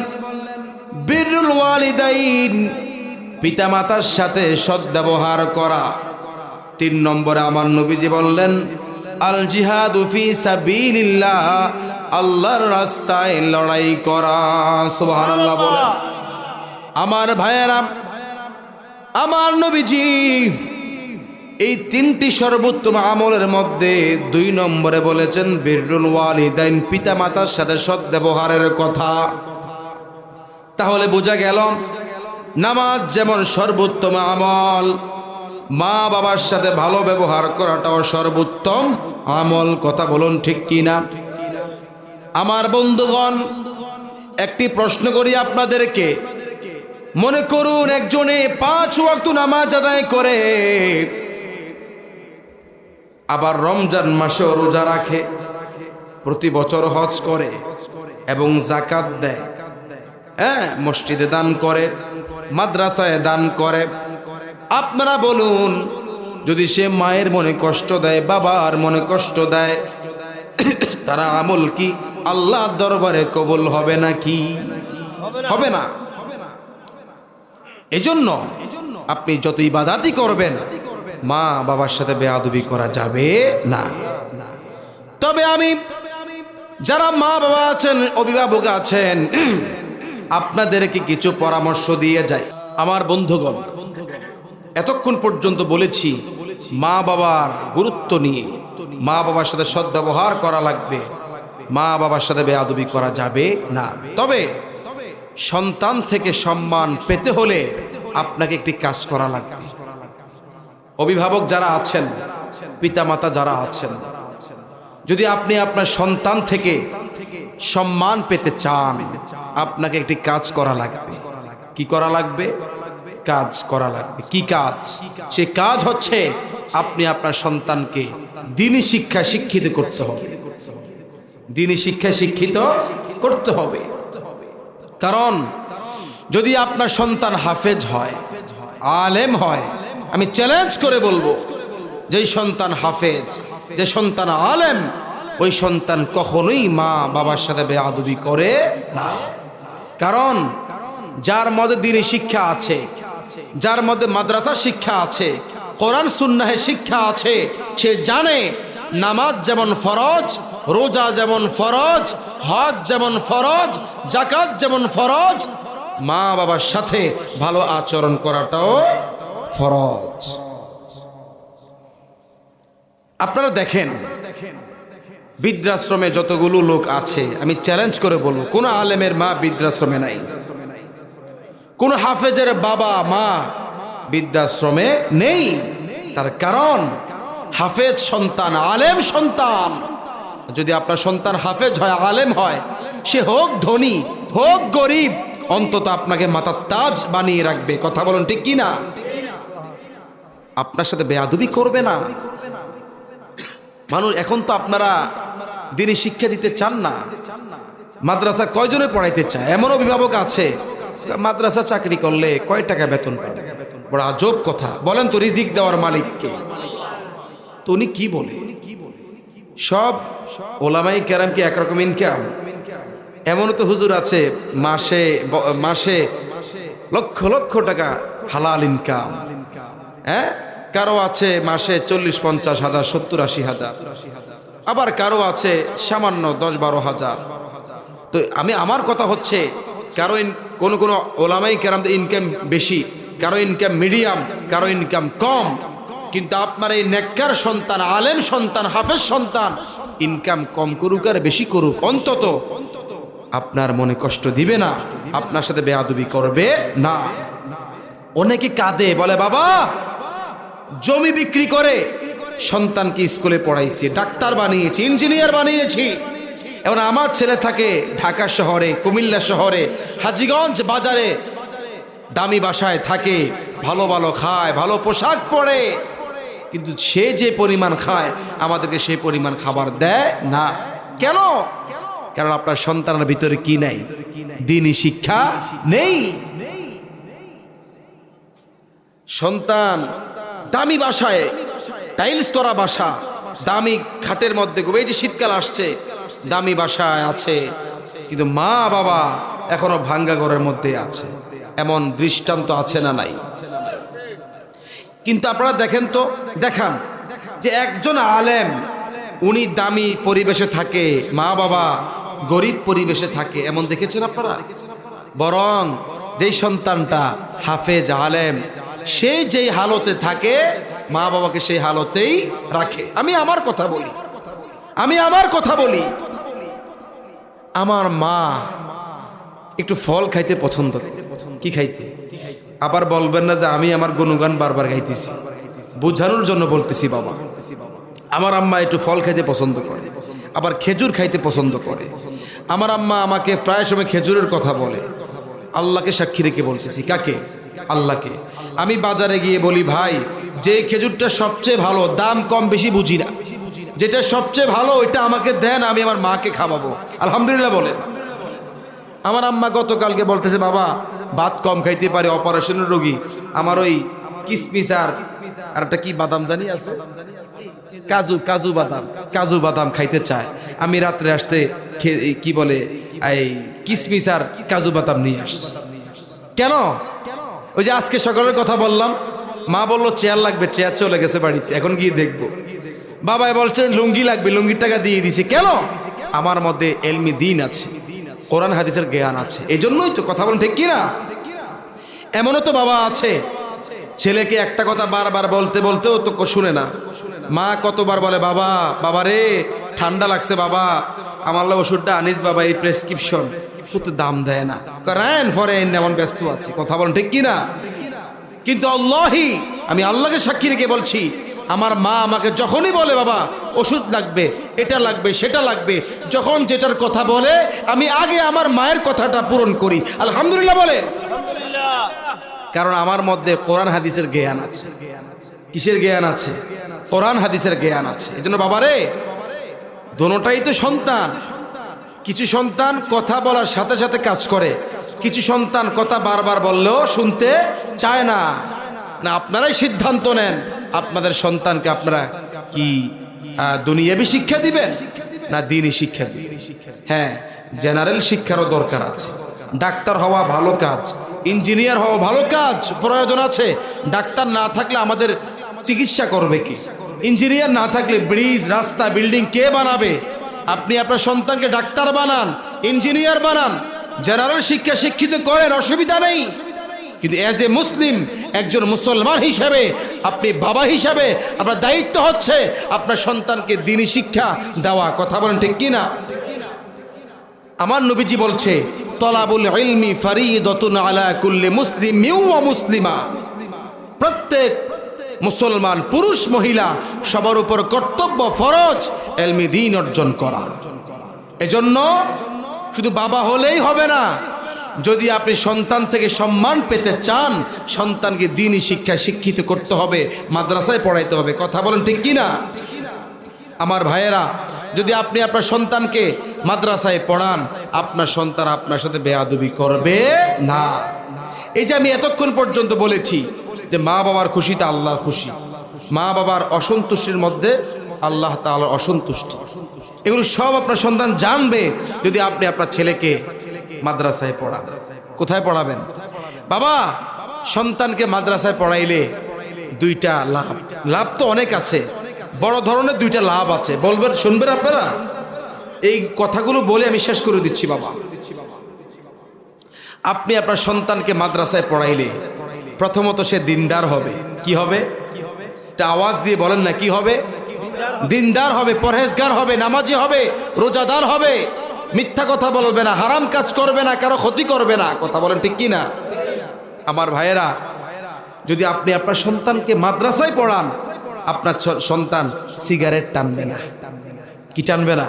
বিররুল ওয়ালিদাইন, পিতামাতার সাথে সদ্ব্যবহার করা। তিন নম্বরে আমার নবীজি বললেন, আল জিহাদু ফি সাবিলিল্লাহ, আল্লাহর রাস্তায় লড়াই করা। সুবহানাল্লাহ বলেন। আমার ভাইয়েরা, আমার নবীজি এই তিনটি সর্বোত্তম আমলের মধ্যে দুই নম্বরে বলেছেন বিররুল ওয়ালিদাইন, পিতামাতার সাথে সদ্ব্যবহারের কথা। তাহলে বোঝা গেল নামাজ যেমন সর্বোত্তম আমল, মা বাবার সাথে ভালো ব্যবহার করাটাও সর্বোত্তম আমল। কথা বলুন ঠিক কিনা? আমার বন্ধুগণ, একটি প্রশ্ন করি আপনাদেরকে। মনে করুন একজনে 5 ওয়াক্ত নামাজ আদায় করে, আবার রমজান মাসে রোজা রাখে, প্রতি বছর হজ করে এবং যাকাত দেয়, হ্যাঁ, মসজিদে দান করে, মাদ্রাসায় দান করে। আপনারা বলুন, যদি সে মায়ের মনে কষ্ট দেয়, বাবার মনে কষ্ট দেয়, তারা আমল কি আল্লাহর দরবারে কবুল হবে নাকি? হবে না। এজন্য আপনি যত ইবাদতই করবেন, মা বাবার সাথে বেয়াদবি করা যাবে না। তবে আমি যারা মা বাবা আছেন, অভিভাবক আছেন, আপনাদেরকে কিছু পরামর্শ দিয়ে যাই। আমার বন্ধুগণ, এতক্ষণ পর্যন্ত বলেছি মা বাবার গুরুত্ব নিয়ে, মা বাবার সাথে সদ্ব্যবহার করা লাগবে, মা বাবার সাথে বেয়াদবি করা যাবে না। তবে সন্তান থেকে সম্মান পেতে হলে আপনাকে একটি কাজ করা লাগবে। অভিভাবক যারা আছেন, পিতামাতা যারা আছেন, যদি আপনি আপনার সন্তান থেকে সম্মান পেতে চান, আপনাকে একটি কাজ করা লাগবে। কি করা লাগবে? কাজ করা লাগবে। কি কাজ? সে কাজ হচ্ছে আপনি আপনার সন্তানকে দ্বীনি শিক্ষায় শিক্ষিত করতে হবে। দ্বীনি শিক্ষায় শিক্ষিত করতে হবে। কারণ যদি আপনার সন্তান হাফেজ হয়, আলেম হয়, আমি চ্যালেঞ্জ করে বলবো, যেই সন্তান হাফেজ, যে সন্তান আলেম, ওই সন্তান কখনোই মা বাবার সাথে বেয়াদবি করে না। কারণ যার মধ্যে দ্বীনি শিক্ষা আছে, যার মধ্যে মাদ্রাসা শিক্ষা আছে, কোরআন সুন্নাহের শিক্ষা আছে, সে জানে নামাজ যেমন ফরজ, রোজা যেমন ফরজ, হজ যেমন ফরজ, যাকাত যেমন ফরজ, মা বাবার সাথে ভালো আচরণ করাটাও ফরজ। আপনারা দেখেন, বৃদ্ধাশ্রমে যতগুলো লোক আছে, আমি চ্যালেঞ্জ করে বলবো, কোন আলেমের মা বৃদ্ধাশ্রমে নাই, কোন হাফেজের বাবা মা বৃদ্ধাশ্রমে নেই। তার কারণ হাফেজ সন্তান, আলেম সন্তান। যদি আপনার সন্তান হাফেজ হয়, আলেম হয়, সে হোক ধনী হোক গরিব, অন্তত আপনাকে মাথার তাজ বানিয়ে রাখবে। কথা বলুন ঠিক কি না? আপনার সাথে বেয়াদবি করবে না। মানুষ এখন তো আপনারা দ্বীনি শিক্ষা দিতে চান না। মাদ্রাসা কয়জনে পড়াইতে চায়? এমন অভিভাবক আছে, মাদ্রাসা চাকরি করলে কয় টাকা বেতন পাবে? বড় আজব কথা। বলেন তো রিজিক দেওয়ার মালিককে? তো উনি কি বলে? সব ওলামাই কেরাম কি একরকম ইনকাম? এমনও তো হুজুর আছে মাসে মাসে লক্ষ লক্ষ টাকা হালাল ইনকাম। হ্যাঁ, কারো আছে মাসে 40-50 হাজার, 70-80 হাজার, আবার কারো আছে সামান্য 10-12 হাজার। তো আমার কথা হচ্ছে, কারো কোনো কোনো ওলামাই কেরামদের ইনকাম বেশি, কারো ইনকাম মিডিয়াম, কারো ইনকাম কম। কিন্তু আপনার এই নেককার সন্তান, আলেম সন্তান, হাফেজ সন্তান ইনকাম কম করুক আর বেশি করুক, অন্তত আপনার মনে কষ্ট দিবে না, আপনার সাথে বেয়াদবি করবে না। অনেকে কাঁদে, বলে বাবা জমি বিক্রি করে সন্তানকে স্কুলে পড়াইছি, ডাক্তার বানিয়েছি, ইঞ্জিনিয়ার বানিয়েছি। এবার আমার ছেলে থাকে ঢাকা শহরে, কুমিল্লা শহরে, হাজীগঞ্জ বাজারে, দামি বাসায় থাকে, ভালো ভালো খায়, ভালো পোশাক পরে, কিন্তু সে যে পরিমাণ খায় আমাদেরকে সেই পরিমাণ খাবার দেয় না। কেন? কারণ আপনার সন্তানের ভিতরে কি নাই? দ্বীনি শিক্ষা নেই। সন্তান দামি বাসায়, টাইলস করা বাসা, দামি খাটের মধ্যে ঘুমায়, এই যে শীতকাল আসছে, দামি বাসায় আছে, কিন্তু মা বাবা এখনো ভাঙ্গা ঘরের মধ্যে আছে। এমন দৃষ্টান্ত আছে না নাই? কিন্তু আপনারা দেখেন তো, দেখান যে একজন আলেম, উনি দামি পরিবেশে থাকে, মা বাবা গরিব পরিবেশে থাকে, এমন দেখেছেন আপনারা? বরং যেই সন্তানটা হাফেজ আলেম, সে যেই হালতে থাকে মা বাবাকে সেই হালতেই রাখে। আমি আমার কথা বলি, আমার মা একটু ফল খাইতে পছন্দ করে। কি খাইতে? আবার বলবেন না যে আমি আমার গুণগান বারবার গাইতেছি, বোঝানোর জন্য বলতেছি। বাবা, আমার আম্মা একটু ফল খাইতে পছন্দ করে, আবার খেজুর খাইতে পছন্দ করে। আমার আম্মা আমাকে প্রায় সময় খেজুরের কথা বলে। আল্লাহকে সাক্ষী রেখে বলতেছি। কাকে? আল্লাহকে। আমি বাজারে গিয়ে বলি, ভাই যে খেজুরটা সবচেয়ে ভালো, দাম কম বেশি বুঝি না, যেটা সবচেয়ে ভালো ওইটা আমাকে দেন, আমি আমার মাকে খাওয়াবো। আলহামদুলিল্লাহ বলেন। আমার আম্মা গতকালকে বলতেছে, বাবা ভাত কম খাইতে পারে, অপারেশনের রোগী, আমার ওই কিসমিস আর একটা কি বাদাম জানি আছে, কাজু বাদাম খাইতে চায়। আমি রাত্রে আসতে কি বলে এই কিসমিস আর কাজু বাদাম নিয়ে আসছি। কেন? ওই যে আজকে সকালের কথা বললাম, মা বললো চেয়ার লাগবে, চেয়ার চলে গেছে বাড়িতে, এখন গিয়ে দেখবো। বাবাই বলছেন লুঙ্গি লাগবে, লুঙ্গির টাকা দিয়ে দিছে। কেন? আমার মধ্যে এলমি দিন আছে, কোরআন হাদিসের জ্ঞান আছে, এই জন্যই তো। কথা বলেন ঠিক কিনা? এমনও তো বাবা আছে ছেলেকে একটা কথা বারবার বলতে বলতেও তো শুনে না। মা কতবার বলে, বাবা বাবা রে ঠান্ডা লাগছে বাবা, আমার ওষুধটা আনিস বাবা, এই প্রেসক্রিপশন, শুধু দাম দেয় না, করেন ফরেন এমন ব্যস্ত আছে। কথা বলেন ঠিক কিনা? কিন্তু আল্লাহি, আমি আল্লাহকে সাক্ষী রেখে বলছি, আমার মা আমাকে যখনই বলে বাবা ওষুধ লাগবে, এটা লাগবে, সেটা লাগবে, যখন যেটার কথা বলে আমি আগে আমার মায়ের কথাটা পূরণ করি। আলহামদুলিল্লাহ বলে। কারণ আমার মধ্যে কোরআন হাদিসের জ্ঞান আছে। কিসের জ্ঞান আছে? কোরআন হাদিসের জ্ঞান আছে। এই জন্য বাবারে, দোনোটাই তো সন্তান। কিছু সন্তান কথা বলার সাথে সাথে কাজ করে, কিছু সন্তান কথা বারবার বললেও শুনতে চায় না। না, আপনারাই সিদ্ধান্ত নেন আপনাদের সন্তানকে আপনারা কি দুনিয়াবি শিক্ষা দিবেন না দ্বীনি শিক্ষা দিবেন। হ্যাঁ, জেনারেল শিক্ষারও দরকার আছে। ডাক্তার হওয়া ভালো কাজ, ইঞ্জিনিয়ার হওয়া ভালো কাজ, প্রয়োজন আছে। ডাক্তার না থাকলে আমাদের চিকিৎসা করবে কে? ইঞ্জিনিয়ার না থাকলে ব্রিজ, রাস্তা, বিল্ডিং কে বানাবে? আপনি আপনার সন্তানকে ডাক্তার বানান, ইঞ্জিনিয়ার বানান, জেনারেল শিক্ষা শিক্ষিত করেন, অসুবিধা নেই। কিন্তু অ্যাজ এ মুসলিম, একজন মুসলমান হিসেবে, আপনি বাবা হিসাবে আপনার দায়িত্ব হচ্ছে আপনার সন্তানকে দ্বীনি শিক্ষা দেওয়া। কথা বলেন ঠিক কিনা? আমার নবীজি বলছে, তলাবুল ইলমি ফারিদাতুন আলা কুল্লি মুসলিমিন ওয়া মুসলিমা। প্রত্যেক মুসলমান পুরুষ মহিলা সবার উপর কর্তব্য, ফরজ ইলমি দ্বীন অর্জন করা। এজন্য শুধু বাবা হলেই হবে না। যদি আপনি সন্তান থেকে সম্মান পেতে চান, সন্তানকে দ্বীনি শিক্ষায় শিক্ষিত করতে হবে, মাদ্রাসায় পড়াইতে হবে। কথা বলেন ঠিক কিনা? আমার ভাইয়েরা, যদি আপনি আপনার সন্তানকে মাদ্রাসায় পড়ান, আপনার সন্তান আপনার সাথে বেয়াদবি করবে না। এই যে আমি এতক্ষণ পর্যন্ত বলেছি যে মা বাবার খুশিতে আল্লাহর খুশি, মা বাবার অসন্তুষ্টির মধ্যে আল্লাহ তাআলার অসন্তুষ্টি, এগুলো সব আপনার সন্তান জানবে যদি আপনি আপনার ছেলেকে মাদ্রাসায় পড়ান। কোথায় পড়াবেন? বাবা, সন্তানকে মাদ্রাসায় পড়াইলে দুইটা লাভ। লাভ তো অনেক আছে, বড় ধরনের দুইটা লাভ আছে। বলবেন, শুনবেন আপনারা? এই কথাগুলো বলে আমি শেষ করে দিচ্ছি। বাবা, আপনি আপনার সন্তানকে মাদ্রাসায় পড়াইলে প্রথমত সে দিনদার হবে। কি হবে? এটা আওয়াজ দিয়ে বলেন না, কি হবে? দিনদার হবে, পরহেজগার হবে, নামাজি হবে, রোজাদার হবে, মিথ্যা কথা বলবে না, হারাম কাজ করবে না, কারো ক্ষতি করবে না। কথা বলেন ঠিক কি না? আমার ভাইয়েরা, যদি আপনি আপনার সন্তানকে মাদ্রাসায় পড়ান, আপনার সন্তান সিগারেট টানবে না। কি টানবে না?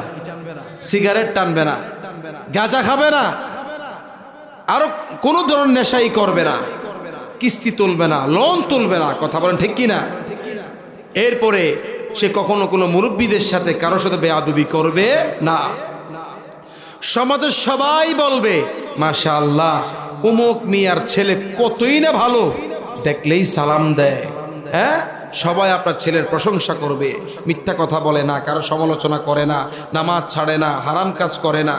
সিগারেট টানবে না, গাঁজা খাবে না, আরো কোনো ধরনের নেশাই করবে না, কিস্তি তুলবে না, লোন তুলবে না। কথা বলেন ঠিক কি না? এরপরে সে কখনো কোনো মুরব্বীদের সাথে কারোর সাথে বেয়াদবি করবে না। সমাজের সবাই বলবে, মাশাআল্লাহ, অমুক মিয়ার ছেলে কতই না ভালো, দেখলেই সালাম দেয়। হ্যাঁ, সবাই আপনার ছেলের প্রশংসা করবে, মিথ্যা কথা বলে না, কারো সমালোচনা করে না, নামাজ ছাড়ে না, হারাম কাজ করে না,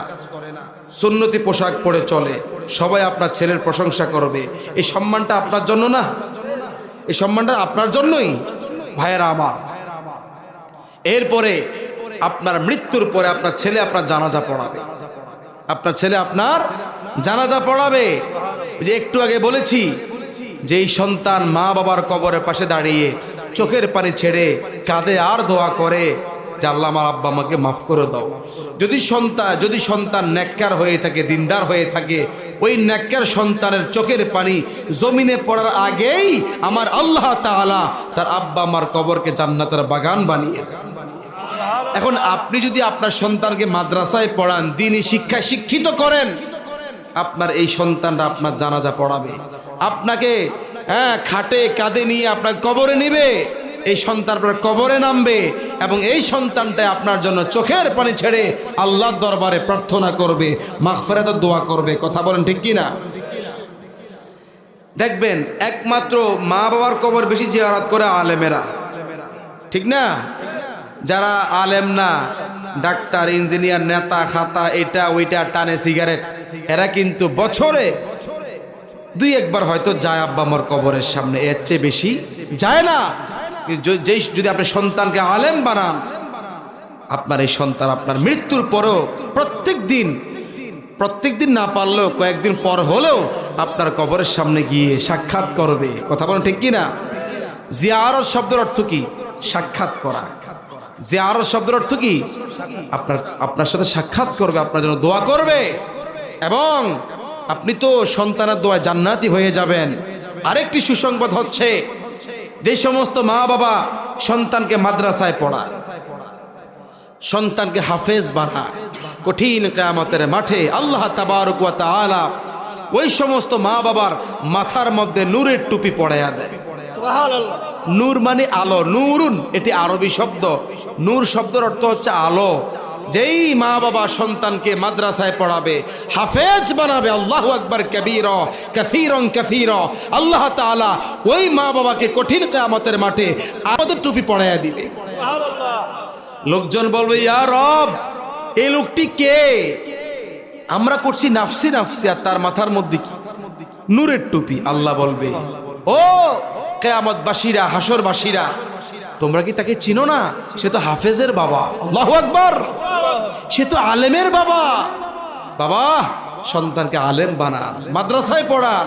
সুন্নতি পোশাক পরে চলে, সবাই আপনার ছেলের প্রশংসা করবে। এই সম্মানটা আপনার জন্য না? এই সম্মানটা আপনার জন্যই। ভাইয়েরা আমার, এরপরে আপনার মৃত্যুর পরে আপনার ছেলে আপনার জানাজা পড়াবে। আপনার ছেলে আপনার জানাজা পড়াবে। যে একটু আগে বলেছি যে এই সন্তান মা বাবার কবরের পাশে দাঁড়িয়ে চোখের পানি ছেড়ে কাঁদে আর দোয়া করে যে আল্লাহ, আমার আব্বা আমাকে মাফ করে দাও। যদি সন্তান নেককার হয়ে থাকে, দিনদার হয়ে থাকে, ওই নেককার সন্তানের চোখের পানি জমিনে পড়ার আগেই আমার আল্লাহ তাআলা তার আব্বা আমার কবরকে জান্নাতের বাগান বানিয়ে দেন। এখন আপনি যদি আপনার সন্তানকে মাদ্রাসায় পড়ান, দ্বীনি শিক্ষায় শিক্ষিত করেন, আপনার এই সন্তানরা আপনার জানাজা পড়াবে, আপনাকে খাটে কাঁধে নিয়ে আপনার কবরে নিবে, এই সন্তান আপনার কবরে নামবে, এবং এই সন্তানটা আপনার জন্য চোখের পানি ছেড়ে আল্লাহর দরবারে প্রার্থনা করবে, মাগফিরাতের দোয়া করবে। কথা বলেন ঠিক কি না? দেখবেন একমাত্র মা বাবার কবর বেশি জিয়ারত করে আলেমেরা, ঠিক না? যারা আলেম না, ডাক্তার, ইঞ্জিনিয়ার, নেতা, খাতা, এটা ওইটা টানে সিগারেট, এরা কিন্তু বছরে দুই একবার হয়তো যায় আব্বা আমার কবরের সামনে, এর চেয়ে বেশি যায় না। যদি আপনি সন্তানকে আলেম বানান, আপনার এই সন্তান আপনার মৃত্যুর পরেও প্রত্যেক দিন না পারলেও কয়েকদিন পর হলেও আপনার কবরের সামনে গিয়ে সাক্ষাৎ করবে। কথা বলেন ঠিক কিনা? জিয়ারত শব্দের অর্থ কি? সাক্ষাৎ করা। জিয়ারত শব্দের অর্থ কি? আপনার সাথে সাক্ষাৎ করবে, আপনার জন্য দোয়া করবে, এবং আপনি তো সন্তানের দোয়ায় জান্নাতি হয়ে যাবেন। আরেকটি সুসংবাদ হচ্ছে, যে সমস্ত মা বাবা সন্তানকে মাদ্রাসায় পড়ায়, সন্তানকে হাফেজ বানায়, কঠিন কিয়ামতের মাঠে আল্লাহ তাবারক ওয়া তাআলা ওই সমস্ত মা বাবার মাথার মধ্যে নূরের টুপি পরাইয়া দেয়। সুবহানাল্লাহ। নূর মানে আলো, নূরুন এটি আরবি শব্দ। নূর শব্দের অর্থ হচ্ছে আলো। যেই মা বাবা সন্তানকে মাদ্রাসায় পড়াবে, হাফেজ বানাবে, আল্লাহু আকবার কাবীরা কাসীরান কাসীরা, আল্লাহ তাআলা ওই মা বাবাকে কঠিন কিয়ামতের মাঠে আলোর টুপি পরাইয়া দিবে। সুবহানাল্লাহ। লোকজন বলবে, ইয়া রব, এই লোকটি কে? আমরা করছি নাফসি নাফসি, আর তার মাথার মধ্যে কি? নূরের টুপি। আল্লাহ বলবে, ও কিয়ামতবাসীরা, হাসরবাসীরা, তোমরা কি তাকে চিনো না? সে তো হাফেজের বাবা। আল্লাহু আকবার, সে তো আলেমের বাবা। বাবা, সন্তানকে আলেম বানান, মাদ্রাসায় পড়ান,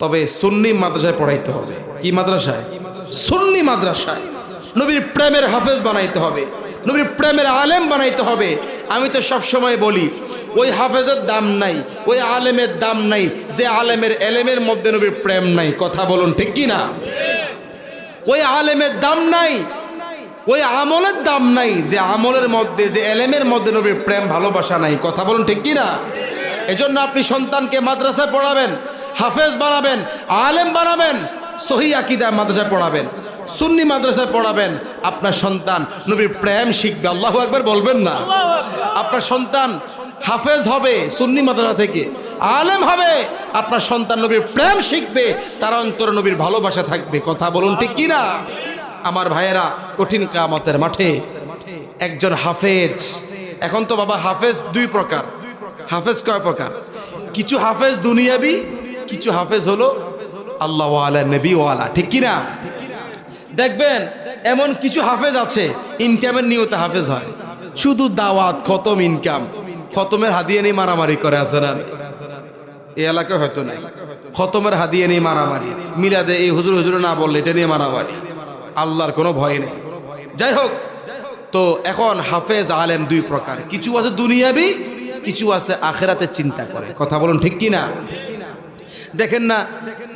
তবে সুন্নি মাদ্রাসায় পড়াইতে হবে। কি মাদ্রাসায়? সুন্নি মাদ্রাসায়। নবীর প্রেমের হাফেজ বানাইতে হবে, নবীর প্রেমের আলেম বানাইতে হবে। আমি তো সব সময় বলি, ওই হাফেজের দাম নাই, ওই আলেমের দাম নাই যে আলেমের এলেমের মধ্যে নবীর প্রেম নাই। কথা বলুন ঠিক কি না? ওই আলেমের দাম নাই, ওই আমলের দাম নাই যে আমলের মধ্যে, যে এলেমের মধ্যে নবীর প্রেম ভালোবাসা নাই। কথা বলুন ঠিক কি না? এজন্য আপনি সন্তানকে মাদ্রাসায় পড়াবেন, হাফেজ বানাবেন, আলেম বানাবেন, সহি আকীদা মাদ্রাসায় পড়াবেন, সুন্নি মাদ্রাসায় পড়াবেন, আপনার সন্তান নবীর প্রেম শিখবে। আল্লাহু আকবার বলবেন না? আপনার সন্তান হাফেজ হবে সুন্নি মাদ্রাসা থেকে, আলেম হবে, আপনার সন্তান নবীর প্রেম শিখবে, তার অন্তরে নবীর ভালোবাসা থাকবে। কথা বলুন ঠিক কি না? আমার ভাইয়েরা, কঠিন কিয়ামতের মাঠে একজন হাফেজ, এখন তো বাবা হাফেজ দুই প্রকার। হাফেজ কয় প্রকার? কিছু হাফেজ দুনিয়াবি, কিছু হাফেজ হলো আল্লাহ ওয়ালা, নবী ওয়ালা। ঠিক কি না? দেখবেন এমন কিছু হাফেজ আছে ইনকামের নিয়তে হাফেজ হয়, শুধু দাওয়াত, খতম, ইনকাম। খতমের হাদিয়া নিয়ে মারামারি করে, আছে না? এই এলাকায় হয়তো নাই। খতমের হাদিয়া নিয়ে মারামারি, মিলাদে এই হুজুর হুজুর না বললে এটা নিয়ে মারামারি, আল্লাহর কোনো ভয় নেই। যাই হোক, তো এখন হাফেজ আলেম দুই প্রকার, কিছু আছে দুনিয়াবি, কিছু আছে আখিরাতের চিন্তা করে। কথা বলুন ঠিক কি না? দেখেন না,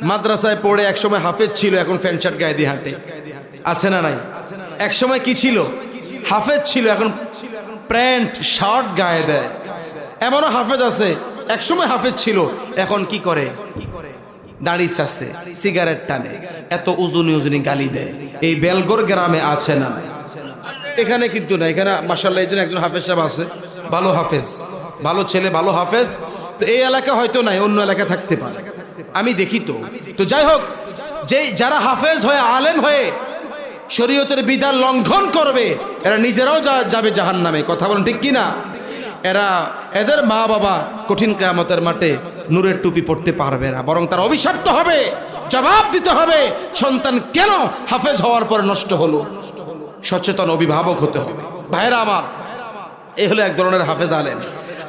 মাদ্রাসায় পড়ে একসময় হাফেজ ছিল, এখন প্যান্ট শার্ট গায়ে দিয়ে হাঁটে, আছে না নাই? একসময় কি ছিল? হাফেজ ছিল, এখন প্যান্ট শার্ট গায়ে দেয়। এমনও হাফেজ আছে, একসময় হাফেজ ছিল, এখন কি করে? দাড়ি চাচ্ছে, সিগারেট টানে, এত উজুনি উজুনি গালি দেয়। এই বেলগোর গ্রামে আছে না নাই? এখানে কিন্তু না, এখানে মাশাআল্লাহ একজন হাফেজ সাহেব আছে, ভালো হাফেজ, ভালো ছেলে, ভালো হাফেজ। তো এই এলাকা হয়তো নাই, অন্য এলাকায় থাকতে পারে, আমি দেখি। তো যাই হোক, যে যারা হাফেজ হয়ে, আলেম হয়ে শরীয়তের বিধান লঙ্ঘন করবে, এরা নিজেরাও যাবে জাহান্নামে। কথা বলেন ঠিক কি না? এদের মা বাবা কঠিন কিয়ামতের মাঠে নূরের টুপি পড়তে পারবে না, বরং তার অভিশপ্ত হবে, জবাব দিতে হবে, সন্তান কেন হাফেজ হওয়ার পর নষ্ট হলো। সচেতন অভিভাবক হতে হবে। ভাইরা আমার, এই হলো এক ধরনের হাফেজ আলেম।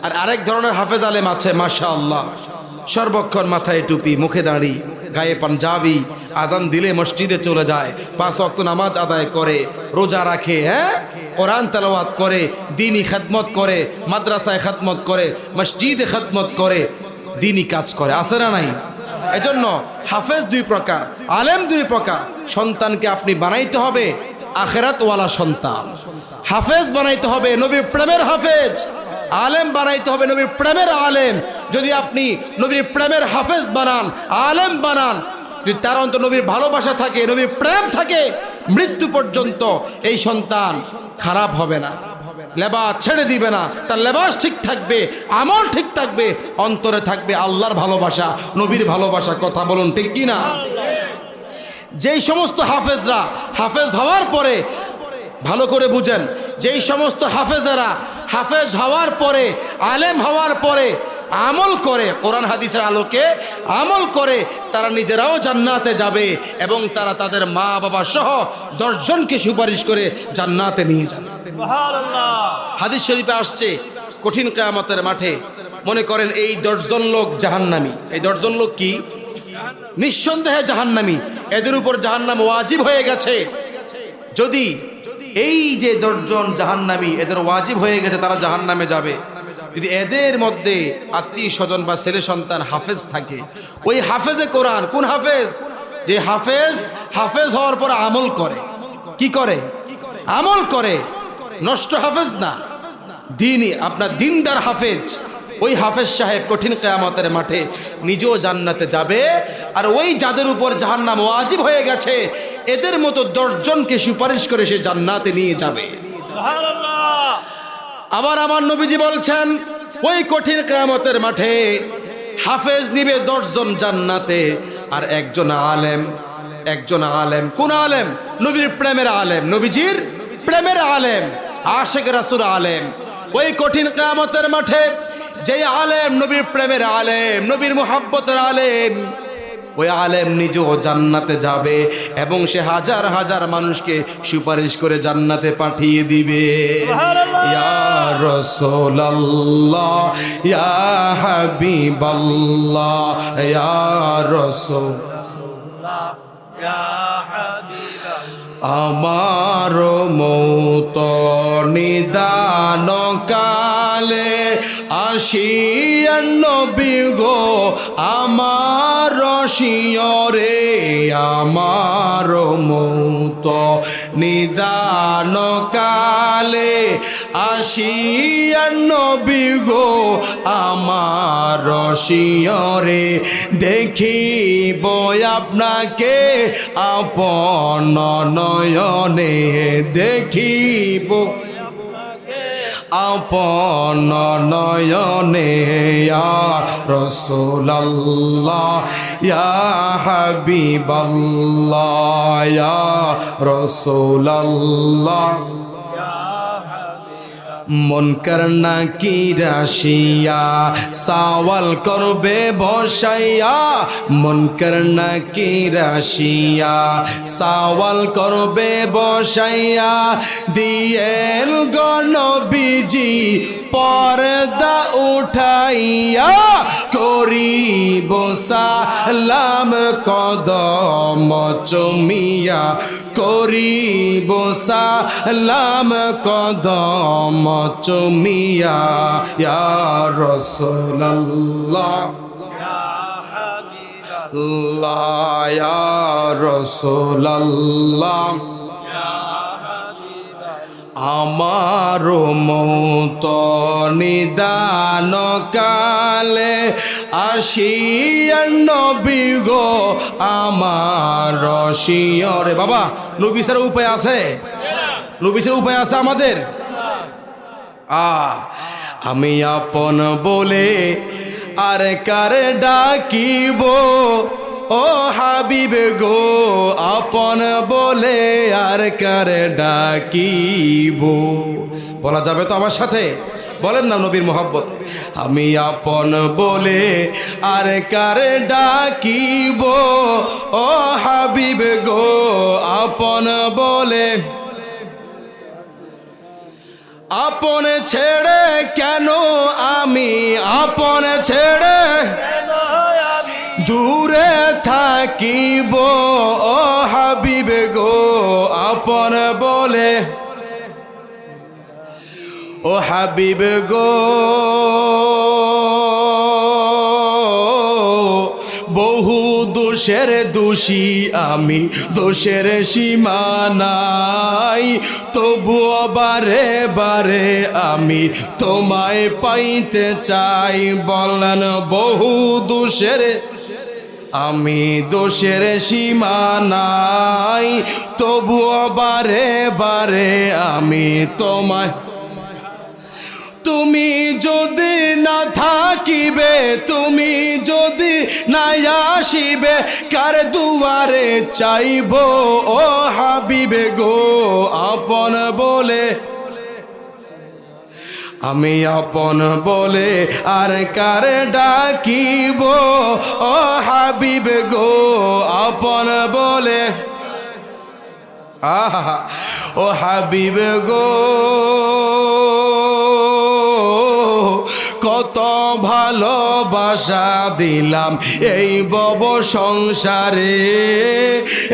আর আরেক ধরনের হাফেজ আলেম আছে, মাশাআল্লাহ, সর্বক্ষণ মাথায় টুপি, মুখে দাড়ি, গায়ে পাঞ্জাবি, আজান দিলে মসজিদে চলে যায়, 5 ওয়াক্ত নামাজ আদায় করে, রোজা রাখে, কোরআন তেলাওয়াত করে, দ্বীনি খেদমত করে, মাদ্রাসায় খেদমত করে, মসজিদে খেদমত করে, দ্বীনি কাজ করে, আছে না নাই? এজন্য হাফেজ দুই প্রকার, আলেম দুই প্রকার। সন্তানকে আপনি বানাইতে হবে আখিরাতওয়ালা সন্তান, হাফেজ বানাইতে হবে নবীর প্রেমের হাফেজ, আলেম বানাইতে হবে নবীর প্রেমের আলেম। যদি আপনি নবীর প্রেমের হাফেজ বানান, আলেম বানান, যদি তার অন্তর নবীর ভালোবাসা থাকে, নবীর প্রেম থাকে, মৃত্যু পর্যন্ত এই সন্তান খারাপ হবে না, লেবাস ছেড়ে দিবে না, তার লেবাস ঠিক থাকবে, আমল ঠিক থাকবে, অন্তরে থাকবে আল্লাহর ভালোবাসা, নবীর ভালোবাসা। কথা বলুন ঠিক কি না? যেই সমস্ত হাফেজরা হাফেজ হওয়ার পরে, ভালো করে বুঝেন, যেই সমস্ত হাফেজেরা হাফেজ হওয়ার পরে, আলেম হওয়ার পরে আমল করে, কোরআন হাদিসের আলোকে আমল করে, তারা নিজেরাও জান্নাতে যাবে এবং তারা তাদের মা বাবা সহ 10 জনকে সুপারিশ করে জান্নাতে নিয়ে যাবে। সুবহানাল্লাহ। হাদিস শরীফে আসছে কঠিন কিয়ামতের মাঠে মনে করেন এই 10 জন লোক জাহান্নামী। এই 10 জন লোক কি? নিঃসন্দেহে জাহান্নামী। এদের উপর জাহান্নাম ওয়াজিব হয়ে গেছে। যদি এই যে 10 জন জাহান্নামী এদের ওয়াজিব হয়ে গেছে, তারা জাহান্নামে যাবে, যদি এদের মধ্যে আত্মীয় স্বজন বা ছেলে সন্তান হাফেজ থাকে, ওই হাফেজে কোরআন, কোন হাফেজ? যে হাফেজ হওয়ার পর আমল করে। কি করে? আমল করে। নষ্ট হাফেজ না, দিনই আপনার দিনদার হাফেজ। ওই হাফেজ সাহেব কঠিন কিয়ামতের মাঠে নিজেও জান্নাতে যাবে, আর ওই যাদের উপর জাহান্নাম ওয়াজিব হয়ে গেছে এদের মতো 10 জনকে সুপারিশ করে সে জান্নাতে নিয়ে যাবে। সুবহানাল্লাহ। আবার আমার নবীজি বলছেন ওই কঠিন কিয়ামতের মাঠে হাফেজ নিবে 10 জন জান্নাতে, আর একজন আলেম। কোন আলেম? নবীর প্রেমের আলেম, নবীজির প্রেমের আলেম, আশিক রাসূল আলেম। ওই কঠিন কিয়ামতের মাঠে যে আলেম নবীর প্রেমের আলেম, নবীর মুহাব্বতের আলেম, ওই আলেম নিজেও জান্নাতে যাবে এবং সে হাজার হাজার মানুষকে সুপারিশ করে জান্নাতে পাঠিয়ে দিবে। ইয়া রাসূলুল্লাহ, ইয়া হাবিবাল্লাহ, ইয়া রাসূলুল্লাহ, ইয়া হাবিবাল্লাহ। আমার মৌত নিদান কালে আসিয়েন নবী গো আমার শিয়রে, আমার মৌত নিদান কালে আসিয়েন নবী গো আমার শিয়রে, দেখিব আপনাকে আপন নয়নে, দেখিব আপন নয়নে। ইয়া রাসূলুল্লাহ, ইয়া হাবিবাল্লাহ, ইয়া রাসূলুল্লাহ। মুনকার নাকির আসিয়া সওয়াল করবে বসাইয়া, মুনকার নাকির আসিয়া সওয়াল করবে বসাইয়া, দিয়েন গো নবীজি পর্দা উঠাইয়া, করিব সালাম কদম চুমিয়া, করিব সালাম কদম চুমিয়া। ইয়া রাসূলুল্লাহ, ইয়া হাবিবাল্লাহ, ইয়া রাসূলুল্লাহ, আমার মৌত নিদান কালে আসিয়েন নবী গো আমার শিয়রে। বাবা, নবী ছাড়া উপায় আছে? নবী ছাড়া উপায় আছে আমাদের? আমি আপন বলে আর কার ডাকিব, ও হাবিব গো আপন বলে আর কার ডাকিব? বলা যাবে তো আমার সাথে? বলেন না নবীর মোহাব্বত। আমি আপন বলে আর কার ডাকিব, ও হাবিব গো আপন বলে। আপন ছেড়ে কেন আমি, আপন ছেড়ে দূরে থাকিব, ও হাবিব গো আপন বলে। ও হাবিব গো বহু দোষের দোষী আমি, দোষের সীমা নাই, তবুও বারে বারে আমি তোমায় পাইতে চাই। বলেন বহু দোষের আমি, দোষের সীমা নাই, তবুও বারে বারে আমি তোমায়। তুমি যদি না থাকিবে, তুমি যদি না আসিবে, কার দুয়ারে চাইব, ও হাবিবে গো আপন বলে। আমি আপন বলে আর কারে ডাকিব ও হাবিব গো আপন বলে আহা ও হাবিব গো কত ভালোবাসা দিলাম এই বব সংসারে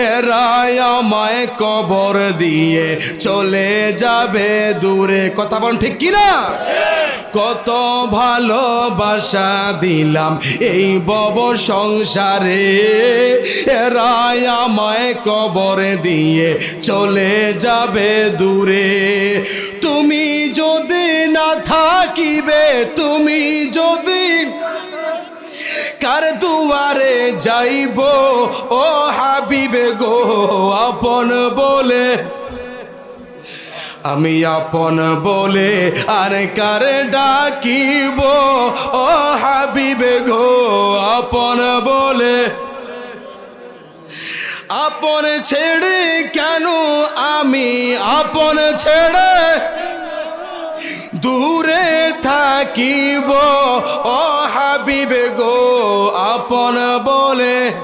এরাই আমায় কবর দিয়ে চলে যাবে দূরে কথা বল ঠিক কিনা কত ভালোবাসা দিলাম এই বব সংসারে এরাই আমায় কবর দিয়ে চলে যাবে দূরে তুমি যদি না থাকিবে তুমি যদি কার দুয়ারে যাইব ও হাবিবে গো আপন বলে আমি আপন বলে আর কারে ডাকিব ও হাবিবে গো আপন বলে আপন ছেড়ে কেন আমি আপন ছেড়ে দূরে থাকিব ও হাবিবে গো